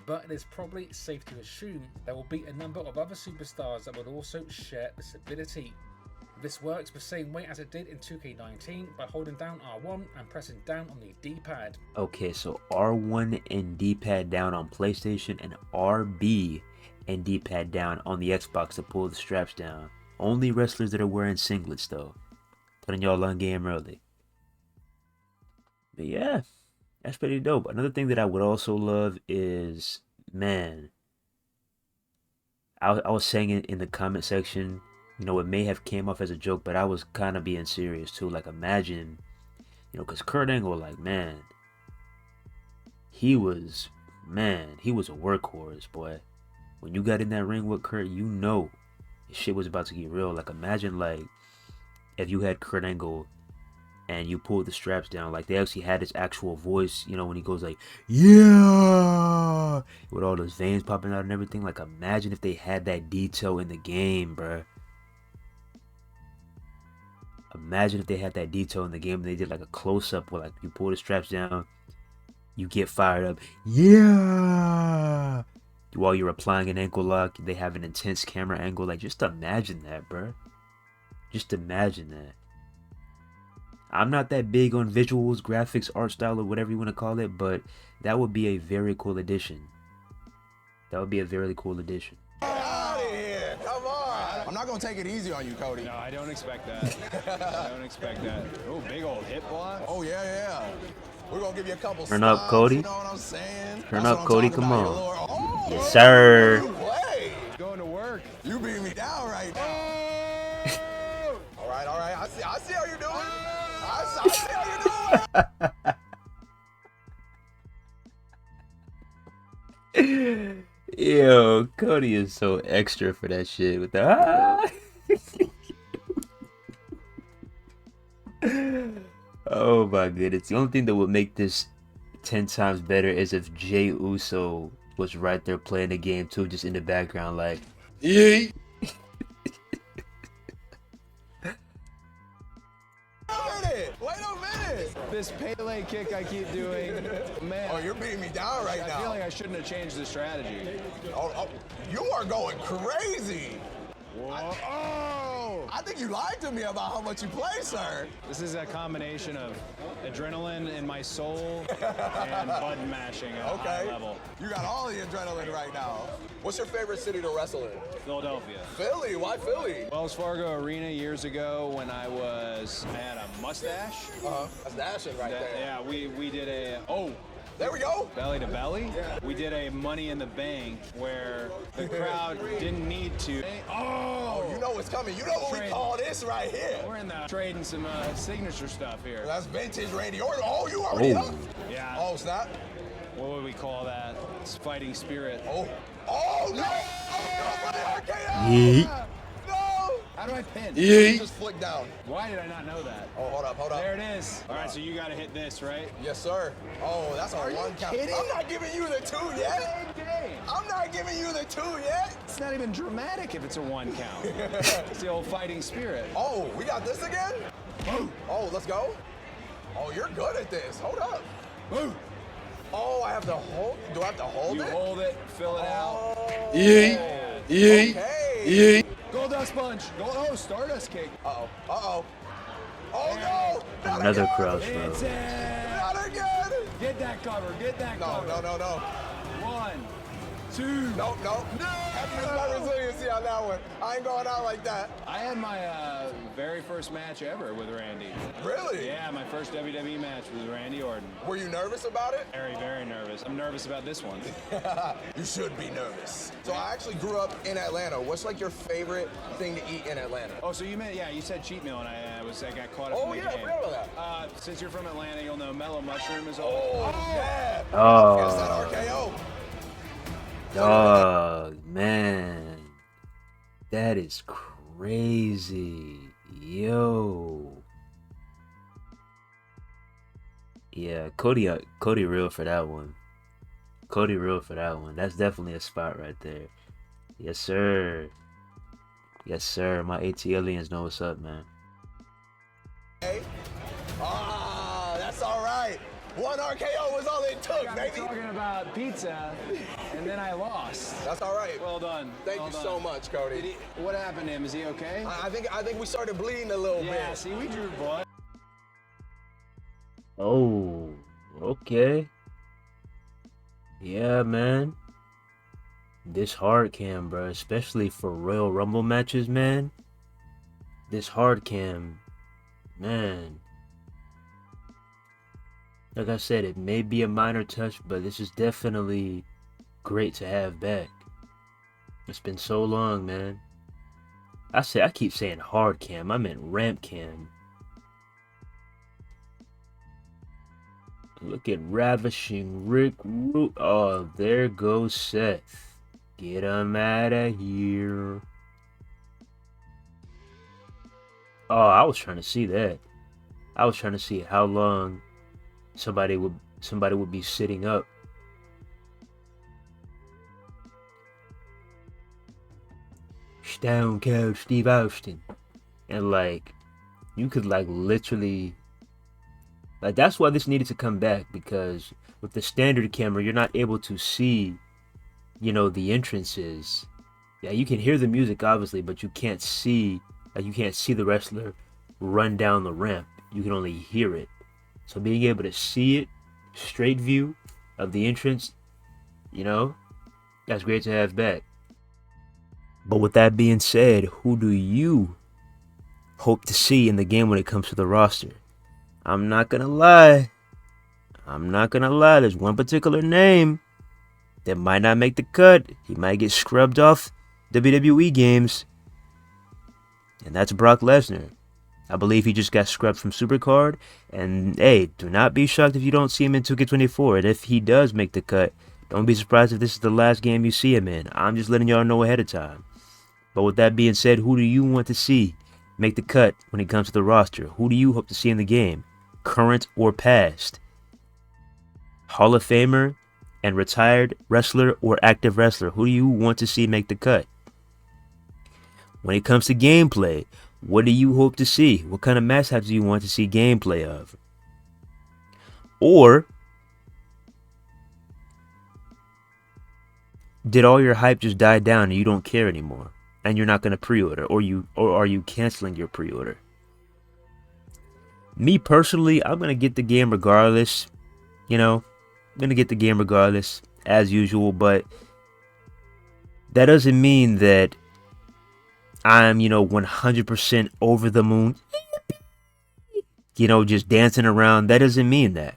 but it is probably safe to assume there will be a number of other superstars that will also share this ability. This works the same way as it did in 2K19 by holding down R1 and pressing down on the D-pad. Okay, so R1 and D-pad down on PlayStation and RB and D-pad down on the Xbox to pull the straps down. Only wrestlers that are wearing singlets though. Putting y'all on game early. But yeah, that's pretty dope. Another thing that I would also love is, man, I was saying it in the comment section, you know, it may have came off as a joke, but I was kind of being serious too. Like, imagine, you know, because Kurt Angle, like, man, he was a workhorse, boy. When you got in that ring with Kurt, you know, shit was about to get real. Like, imagine, like, if you had Kurt Angle and you pulled the straps down, like they actually had his actual voice, you know, when he goes like, yeah, with all those veins popping out and everything. Like, imagine if they had that detail in the game, bruh. Imagine if they had that detail in the game and they did like a close-up where, like, you pull the straps down, you get fired up, yeah, while you're applying an ankle lock, they have an intense camera angle. Like, just imagine that, bruh. Just imagine that. I'm not that big on visuals, graphics, art style, or whatever you want to call it, but that would be a very cool addition. That would be a very cool addition. Out of here. Come on. I'm not going to take it easy on you, Cody. No, I don't expect that. I don't expect that. Oh, big old hip block. Oh, yeah. We're going to give you a couple Turn up, stops, Cody. You know what I'm saying? Turn That's up, what I'm Cody. talking Come about, on. you Lord. Oh, Yes, sir. you play. Going to work. You beat me down right now. All right. I see how you're doing. I see how you're doing. Yo, Cody is so extra for that shit with the Oh my goodness. The only thing that would make this 10 times better is if Jey Uso was right there playing the game too, just in the background, like, Yeah. Wait a minute. This Pele kick I keep doing, man. Oh, you're beating me down right I now. feel like I shouldn't have changed the strategy. Oh, you are going crazy. Oh! I think you lied to me about how much you play, sir. This is a combination of adrenaline in my soul and button mashing at a high level. You got all the adrenaline right now. What's your favorite city to wrestle in? Philadelphia. Philly. Why Philly? Wells Fargo Arena years ago when I had a mustache. That's dashing right there. Yeah, we did a, There we go. belly to belly. We did a Money in the Bank where the crowd didn't need to. Oh, you know what's coming. You know what we call this right here. We're in the trading some signature stuff here. That's vintage Randy Orton. Oh, you already up. Yeah. Oh, snap. What would we call that? It's fighting spirit. Oh, no. Oh, no, Yeet. No. How do I pin? Just flick down. Why did I not know that? Oh, hold up. There it is. All right, so you got to hit this, right? Yes, sir. Oh, that's our one count. kidding? I'm not giving you the 2 yet. I'm not giving you the 2 yet. It's not even dramatic if it's a 1 count. It's the old fighting spirit. Oh, we got this again? Oh, let's go. Oh, you're good at this. Hold up. Oh, I have to hold. Do I have to hold You it? hold it, fill it out. Oh. Okay. Gold dust sponge. Oh, Stardust kick. Uh-oh. Uh-oh. Oh, no. Not Another again. crossroads. It's it. Not again. Get that cover. Get that No, cover. no, no, no. 1, 2. No, no. No. Have to use my resiliency on that one. I ain't going out like that. I had my very first match ever with Randy. Really? Yeah, my first WWE match was Randy Orton. Were you nervous about it? Very, very nervous. I'm nervous about this one. You should be nervous. So I actually grew up in Atlanta. What's like your favorite thing to eat in Atlanta? Oh, so you meant, yeah, you said cheat meal, and I got caught up Oh, in the yeah, I game. forgot about that. Since you're from Atlanta, you'll know mellow mushroom is Oh, yeah. Oh. Yes, that RKO. Dog, man. That is crazy. Yo. Yeah, Cody real for that one. Cody real for that one. That's definitely a spot right there. Yes, sir. Yes, sir. My AT aliens know what's up, man. Hey. Ah, that's all right. One RKO was all it took, I'm baby. talking about pizza, and then I lost. That's all right. Well done. Thank Well you done. so much, Cody. What happened to him? Is he okay? I think we started bleeding a little Yeah, bit. see, we drew blood. Oh, okay. Yeah, man. This hard cam, bro, especially for Royal Rumble matches, man. This hard cam, man. Like I said, it may be a minor touch, but this is definitely great to have back. It's been so long, man. I keep saying hard cam. I meant ramp cam. Look at Ravishing Rick Root. Oh, there goes Seth. Get him out of here. Oh, I was trying to see that. I was trying to see how long somebody would be sitting up. Stone Cold Steve Austin. And like, you could like literally, like, that's why this needed to come back, because with the standard camera you're not able to see, you know, the entrances. Yeah, you can hear the music obviously, but you can't see, like, you can't see the wrestler run down the ramp. You can only hear it. So being able to see it, straight view of the entrance, you know, that's great to have back. But with that being said, who do you hope to see in the game when it comes to the roster? I'm not gonna lie. There's one particular name that might not make the cut. He might get scrubbed off WWE games. And that's Brock Lesnar. I believe he just got scrubbed from Supercard. And hey, do not be shocked if you don't see him in 2K24. And if he does make the cut, don't be surprised if this is the last game you see him in. I'm just letting y'all know ahead of time. But with that being said, who do you want to see make the cut when it comes to the roster? Who do you hope to see in the game, current or past? Hall of Famer and retired wrestler or active wrestler? Who do you want to see make the cut? When it comes to gameplay, what do you hope to see? What kind of matchups do you want to see gameplay of? Or did all your hype just die down and you don't care anymore? And you're not going to pre-order, or are you canceling your pre-order? Me personally, I'm going to get the game regardless. You know, I'm going to get the game regardless, as usual, but that doesn't mean that I'm, 100% over the moon, just dancing around. That doesn't mean that.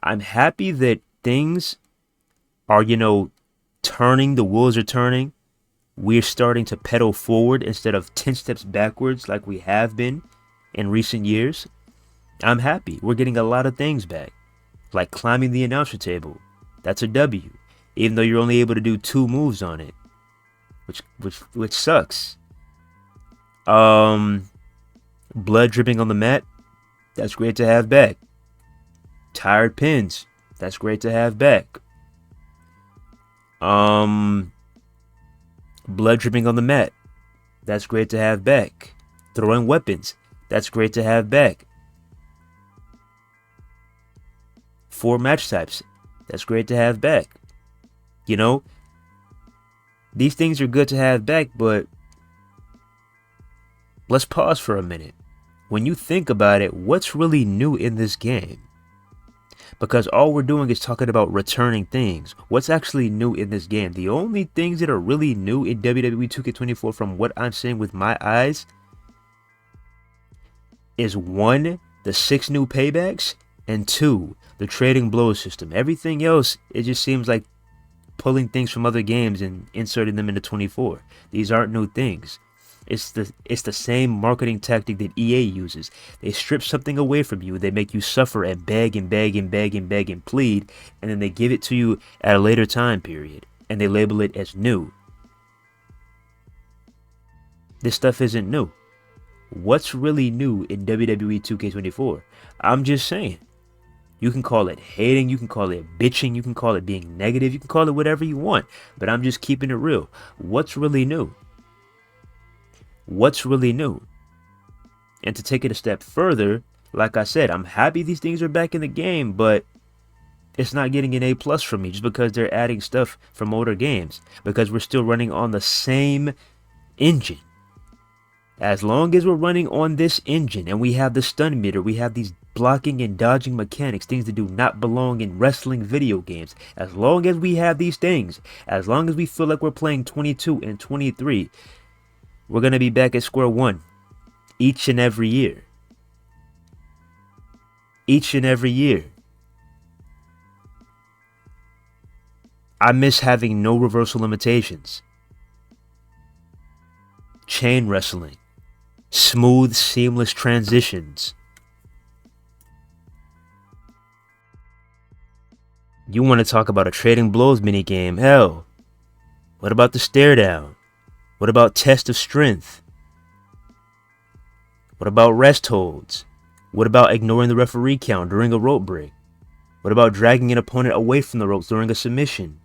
I'm happy that things are, turning, the wheels are turning. We're starting to pedal forward instead of 10 steps backwards like we have been in recent years. I'm happy. We're getting a lot of things back, like climbing the announcer table. That's a W, even though you're only able to do 2 moves on it, which sucks. Blood dripping on the mat. That's great to have back. Tired pins. That's great to have back. Blood dripping on the mat. That's great to have back. Throwing weapons. That's great to have back. 4 match types. That's great to have back. You know, these things are good to have back, but let's pause for a minute. When you think about it, what's really new in this game? Because all we're doing is talking about returning things. What's actually new in this game? The only things that are really new in WWE 2K24 from what I'm seeing with my eyes is 1, the 6 new paybacks, and 2, the trading blows system. Everything else, it just seems like pulling things from other games and inserting them into 24. These aren't new things. It's the same marketing tactic that EA uses. They strip something away from you, they make you suffer and beg and beg and beg and beg and plead, and then they give it to you at a later time period, and they label it as new. This stuff isn't new. What's really new in WWE 2K24? I'm just saying. You can call it hating, you can call it bitching, you can call it being negative, you can call it whatever you want, but I'm just keeping it real. What's really new? What's really new? And to take it a step further, like I said, I'm happy these things are back in the game, but it's not getting an A+ from me just because they're adding stuff from older games, because we're still running on the same engine. As long as we're running on this engine and we have the stun meter, we have these blocking and dodging mechanics, things that do not belong in wrestling video games. As long as we have these things, as long as we feel like we're playing 22 and 23, we're going to be back at square one each and every year. Each and every year. I miss having no reversal limitations. Chain wrestling. Smooth, seamless transitions. You want to talk about a trading blows minigame? Hell, what about the stare down? What about test of strength? What about rest holds? What about ignoring the referee count during a rope break? What about dragging an opponent away from the ropes during a submission?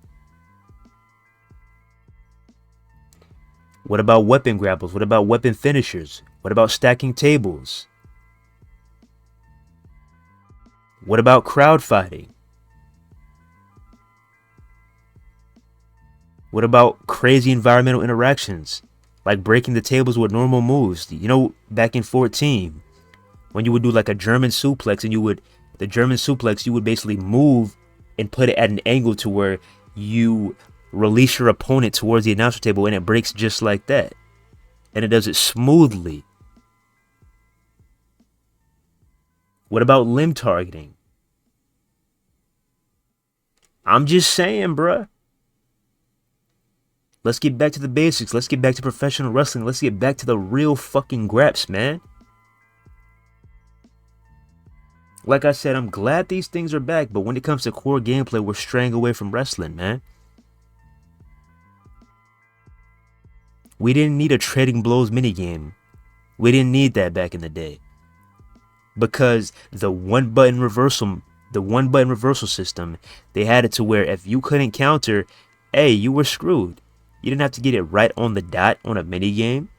What about weapon grapples? What about weapon finishers? What about stacking tables? What about crowd fighting? What about crazy environmental interactions? Like breaking the tables with normal moves. You know, back in 14, when you would do like a German suplex and you would basically move and put it at an angle to where you release your opponent towards the announcer table and it breaks just like that. And it does it smoothly. What about limb targeting? I'm just saying, bruh. Let's get back to the basics. Let's get back to professional wrestling. Let's get back to the real fucking graps, man. Like I said, I'm glad these things are back, but when it comes to core gameplay, we're straying away from wrestling, man. We didn't need a trading blows minigame. We didn't need that back in the day. Because the one button reversal system, they had it to where if you couldn't counter, hey, you were screwed. You didn't have to get it right on the dot on a minigame.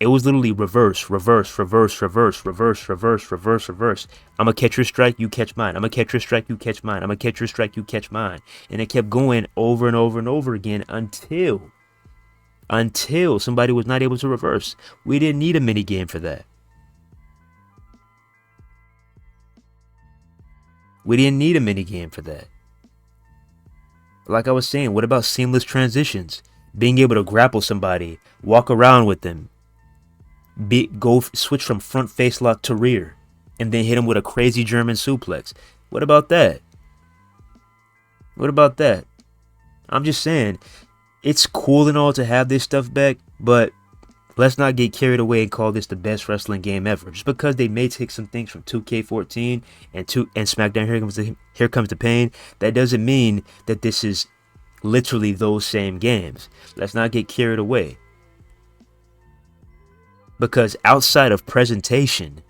It was literally reverse, reverse, reverse, reverse, reverse, reverse, reverse, reverse. I'm going to catch your strike, you catch mine. I'm going to catch your strike, you catch mine. I'm going to catch your strike, you catch mine. And it kept going over and over and over again until somebody was not able to reverse. We didn't need a minigame for that. We didn't need a minigame for that. Like I was saying, what about seamless transitions? Being able to grapple somebody, walk around with them, switch from front face lock to rear, and then hit him with a crazy German suplex. What about that? What about that? I'm just saying, it's cool and all to have this stuff back, but let's not get carried away and call this the best wrestling game ever. Just because they may take some things from 2K14 and SmackDown Here Comes the Pain, that doesn't mean that this is literally those same games. Let's not get carried away. Because outside of presentation,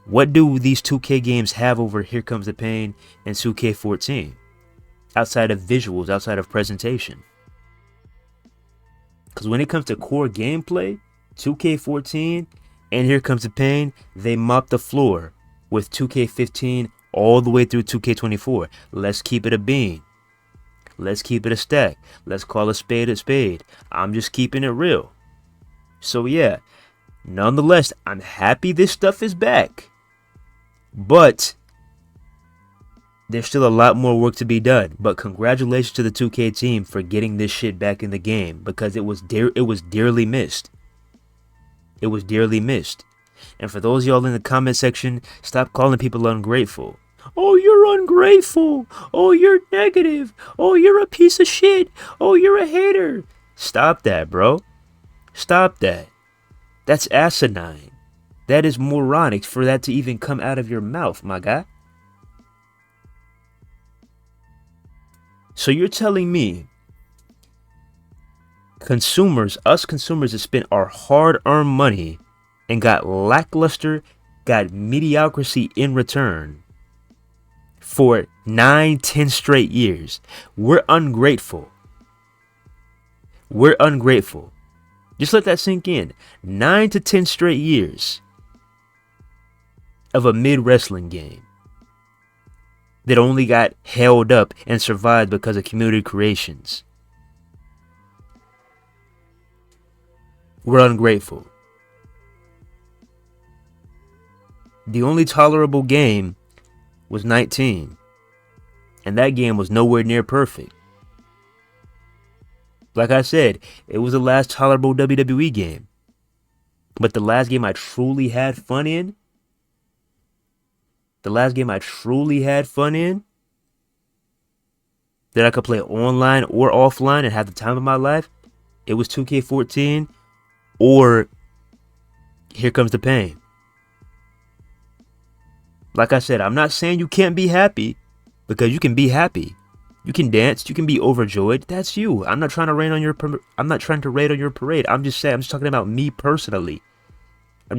what do these 2K games have over Here Comes the Pain and 2K14? Outside of visuals, outside of presentation. Because when it comes to core gameplay, 2K14 and Here Comes the Pain, they mop the floor with 2K15 all the way through 2K24. Let's keep it a bean. Let's keep it a stack. Let's call a spade a spade. I'm just keeping it real. So yeah, nonetheless, I'm happy this stuff is back. But there's still a lot more work to be done. But congratulations to the 2K team for getting this shit back in the game, because it was dearly missed. It was dearly missed. And for those of y'all in the comment section, stop calling people ungrateful. Oh, you're ungrateful. Oh, you're negative. Oh, you're a piece of shit. Oh, you're a hater. Stop that, bro. Stop that. That's asinine. That is moronic for that to even come out of your mouth, my guy. So you're telling me us consumers that spent our hard-earned money and got lackluster, got mediocrity in return for 9-10 straight years. We're ungrateful. We're ungrateful. Just let that sink in. 9 to 10 straight years of a mid-wrestling game that only got held up and survived because of community creations. We're ungrateful. The only tolerable game was 19, and that game was nowhere near perfect. Like I said, it was the last tolerable WWE game. But the last game I truly had fun in, that I could play online or offline and have the time of my life, it was 2K14 or Here Comes the Pain. Like I said, I'm not saying you can't be happy, because you can be happy. You can dance, you can be overjoyed. That's you. I'm not trying to rain on your parade. I'm just talking about me personally. I'm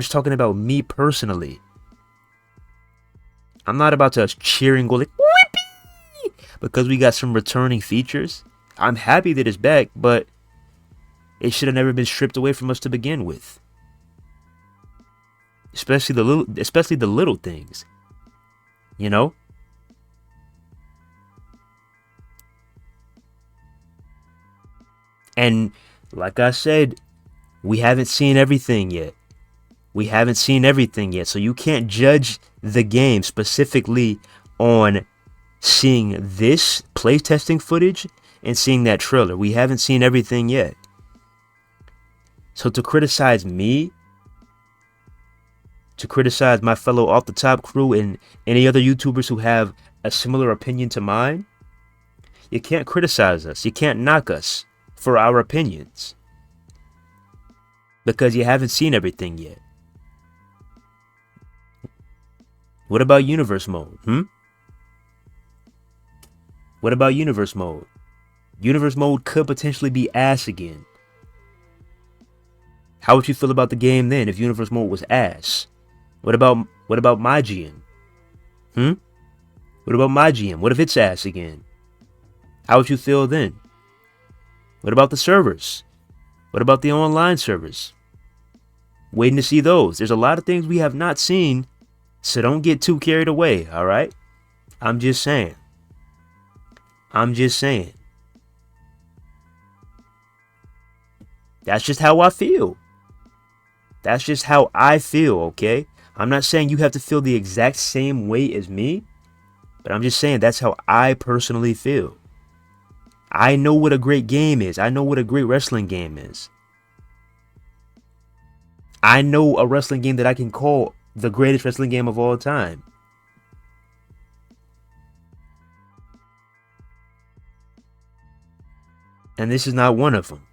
not about to cheer and go like, whippy, because we got some returning features. I'm happy that it's back, but it should have never been stripped away from us to begin with. Especially the little things. You know? And like I said, we haven't seen everything yet. So you can't judge the game specifically on seeing this playtesting footage and seeing that trailer. We haven't seen everything yet. So to criticize me, to criticize my fellow Off the Top crew and any other YouTubers who have a similar opinion to mine, you can't criticize us. You can't knock us for our opinions, because you haven't seen everything yet. What about universe mode? What about universe mode? Universe mode could potentially be ass again. How would you feel about the game then if universe mode was ass? What about my GM? What about my GM? What if it's ass again? How would you feel then? What about the servers? What about the online servers? Waiting to see those. There's a lot of things we have not seen, so don't get too carried away, alright? I'm just saying. That's just how I feel. Okay? I'm not saying you have to feel the exact same way as me, but I'm just saying that's how I personally feel. I know what a great game is. I know what a great wrestling game is. I know a wrestling game that I can call the greatest wrestling game of all time. And this is not one of them.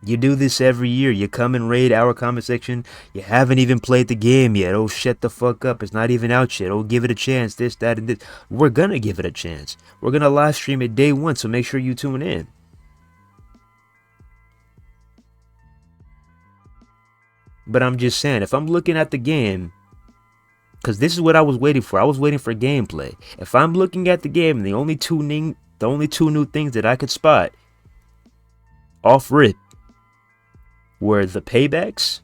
You do this every year. You come and raid our comment section. You haven't even played the game yet. Oh, shut the fuck up. It's not even out yet. Oh, give it a chance. This, that, and this. We're gonna give it a chance. We're gonna live stream it day one, so make sure you tune in. But I'm just saying, if I'm looking at the game, because this is what I was waiting for. I was waiting for gameplay. If I'm looking at the game, and the only two new things that I could spot off rip were the paybacks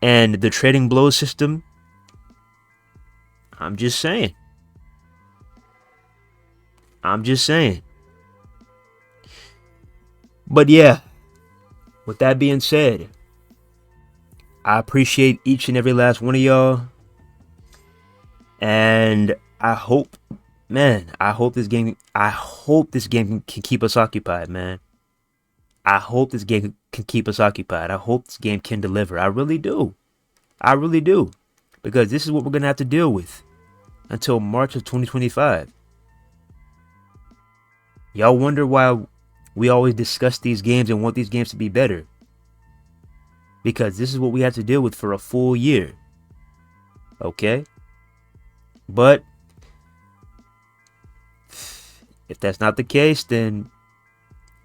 and the trading blow system, I'm just saying. But yeah, with that being said, I appreciate each and every last one of y'all. And I hope this game can keep us occupied, man. I hope this game can keep us occupied. I hope this game can deliver. I really do. Because this is what we're going to have to deal with until March of 2025. Y'all wonder why we always discuss these games and want these games to be better. Because this is what we have to deal with for a full year. Okay? But if that's not the case, then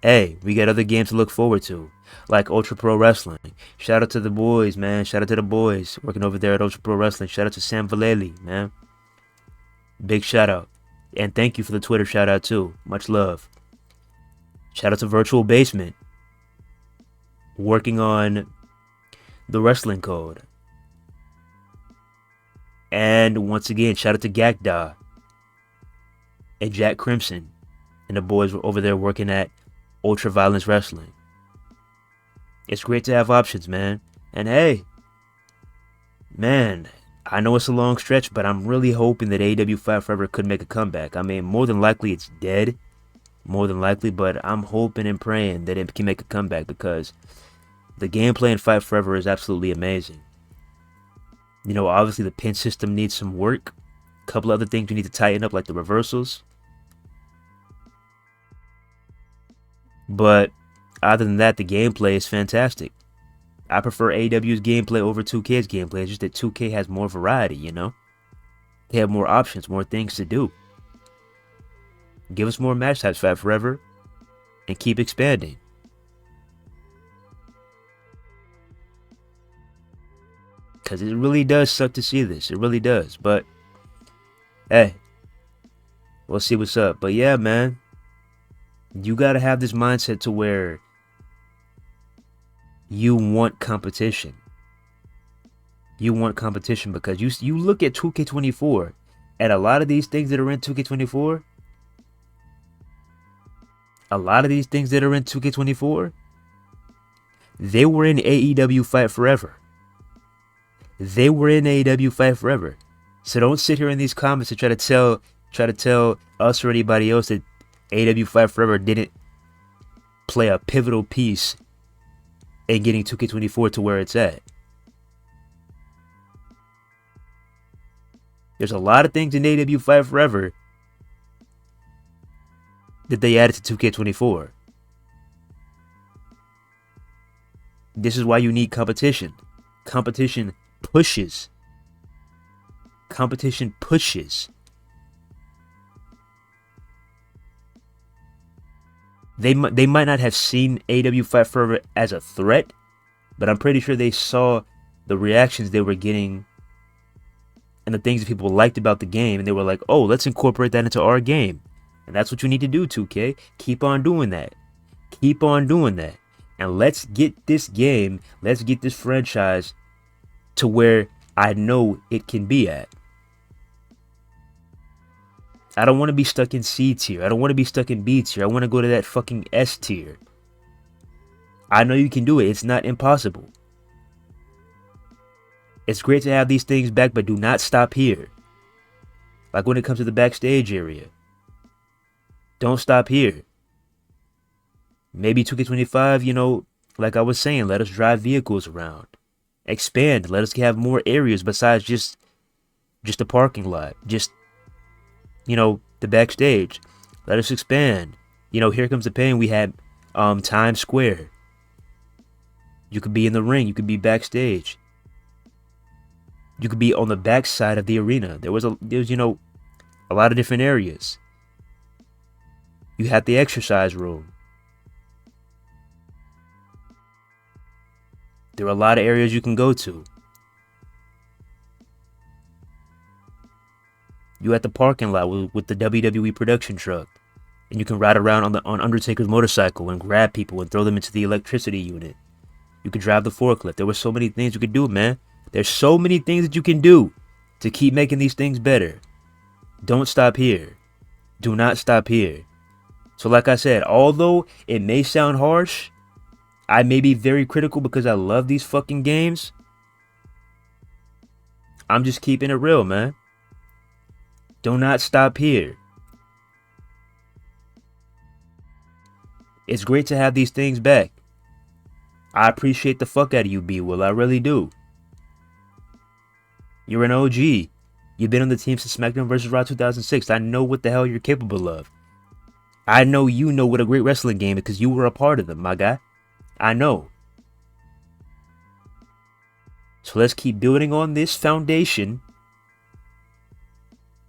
hey, we got other games to look forward to, like Ultra Pro Wrestling. Shout out to the boys, man. Shout out to the boys working over there at Ultra Pro Wrestling. Shout out to Sam Vallely, man. Big shout out. And thank you for the Twitter shout out too. Much love. Shout out to Virtual Basement, working on the Wrestling Code. And once again, shout out to Gakda and Jack Crimson and the boys were over there working at Ultra Violence Wrestling. It's great to have options, man. And hey, man, I know it's a long stretch, but I'm really hoping that AEW Fight Forever could make a comeback. I mean, more than likely it's dead. More than likely, but I'm hoping and praying that it can make a comeback because the gameplay in Fight Forever is absolutely amazing. You know, obviously the pin system needs some work. A couple other things we need to tighten up, like the reversals. But other than that, the gameplay is fantastic. I prefer AEW's gameplay over 2K's gameplay. It's just that 2K has more variety, you know? They have more options, more things to do. Give us more match types, Fight Forever, and keep expanding. Because it really does suck to see this. It really does. But, hey, we'll see what's up. But yeah, man, you got to have this mindset to where you want competition. You want competition because you look at 2K24 and a lot of these things that are in 2K24, they were in AEW Fight Forever. So don't sit here in these comments and try to tell us or anybody else that AEW Fight Forever didn't play a pivotal piece in getting 2K24 to where it's at. There's a lot of things in AEW Fight Forever that they added to 2K24. This is why you need competition. Competition pushes. They might not have seen AEW Fight Forever as a threat, but I'm pretty sure they saw the reactions they were getting and the things that people liked about the game, and they were like, oh, let's incorporate that into our game. And that's what you need to do, 2K. Keep on doing that. And let's get this game, let's get this franchise to where I know it can be at. I don't want to be stuck in C tier. I don't want to be stuck in B tier. I want to go to that fucking S tier. I know you can do it. It's not impossible. It's great to have these things back, but do not stop here. Like when it comes to the backstage area. Don't stop here. Maybe 2K25, you know, like I was saying, let us drive vehicles around. Expand. Let us have more areas besides just a parking lot. Just, you know, the backstage. Let us expand. You know, Here Comes the Pain. We had Times Square. You could be in the ring. You could be backstage. You could be on the back side of the arena. There was you know, a lot of different areas. You had the exercise room. There are a lot of areas you can go to. You at the parking lot with the WWE production truck, and you can ride around on Undertaker's motorcycle and grab people and throw them into the electricity unit. You could drive the forklift. There were so many things you could do, man. There's so many things that you can do to keep making these things better. Don't stop here. Do not stop here. So like I said, although it may sound harsh, I may be very critical because I love these fucking games. I'm just keeping it real, man. Do not stop here. It's great to have these things back. I appreciate the fuck out of you, B. Will. I really do. You're an OG. You've been on the team since SmackDown vs. Raw 2006. I know what the hell you're capable of. I know you know what a great wrestling game is because you were a part of them, my guy. I know. So let's keep building on this foundation.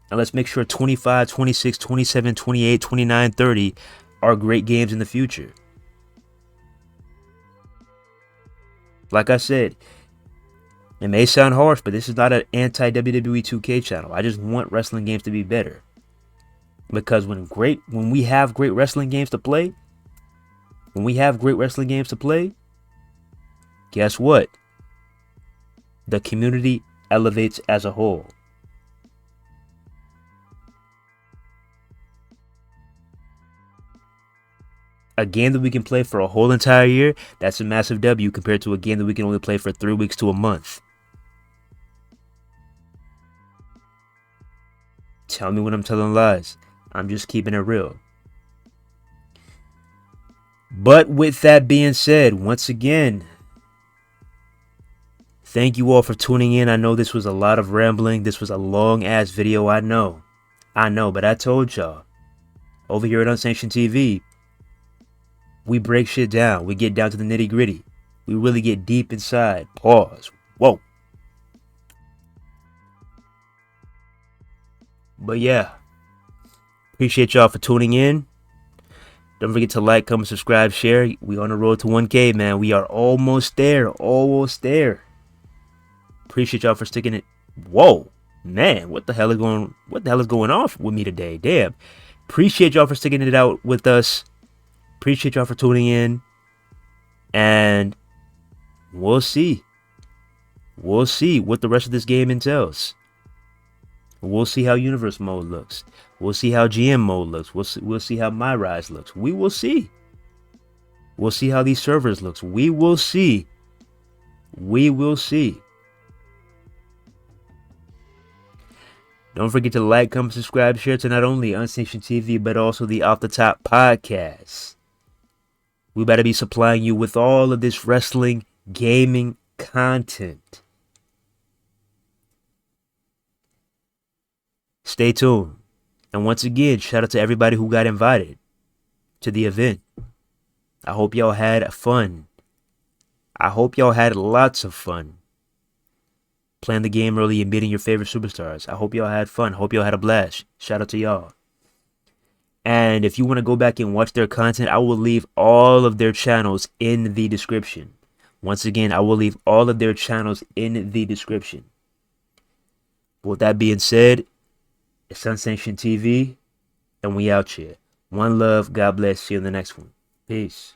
And let's make sure 25, 26, 27, 28, 29, 30 are great games in the future. Like I said, it may sound harsh, but this is not an anti-WWE 2K channel. I just want wrestling games to be better. Because when we have great wrestling games to play, guess what? The community elevates as a whole. A game that we can play for a whole entire year, that's a massive W compared to a game that we can only play for 3 weeks to a month. Tell me when I'm telling lies. I'm just keeping it real. But with that being said, once again, thank you all for tuning in. I know this was a lot of rambling. This was a long ass video. I know, but I told y'all, over here at Unsanctioned TV, we break shit down. We get down to the nitty gritty. We really get deep inside. Pause. Whoa. But yeah, appreciate y'all for tuning in. Don't forget to like, comment, subscribe, share. We on the road to 1K, man. We are almost there. Almost there. Appreciate y'all for sticking it. Whoa, man, what the hell is going on with me today? Damn. Appreciate y'all for sticking it out with us. Appreciate y'all for tuning in. And we'll see. We'll see what the rest of this game entails. We'll see how Universe mode looks. We'll see how GM mode looks. We'll see how My Rise looks. We will see. We'll see how these servers looks. We will see. We will see. Don't forget to like, comment, subscribe, share to not only Unsanctioned TV, but also the Off the Top podcast. We better be supplying you with all of this wrestling, gaming content. Stay tuned. And once again, shout out to everybody who got invited to the event. I hope y'all had fun. I hope y'all had lots of fun playing the game early and beating your favorite superstars. I hope y'all had fun. Hope y'all had a blast. Shout out to y'all. And if you want to go back and watch their content, I will leave all of their channels in the description. Once again, I will leave all of their channels in the description. With that being said, it's Unsanctioned TV, and we out here. One love. God bless. See you in the next one. Peace.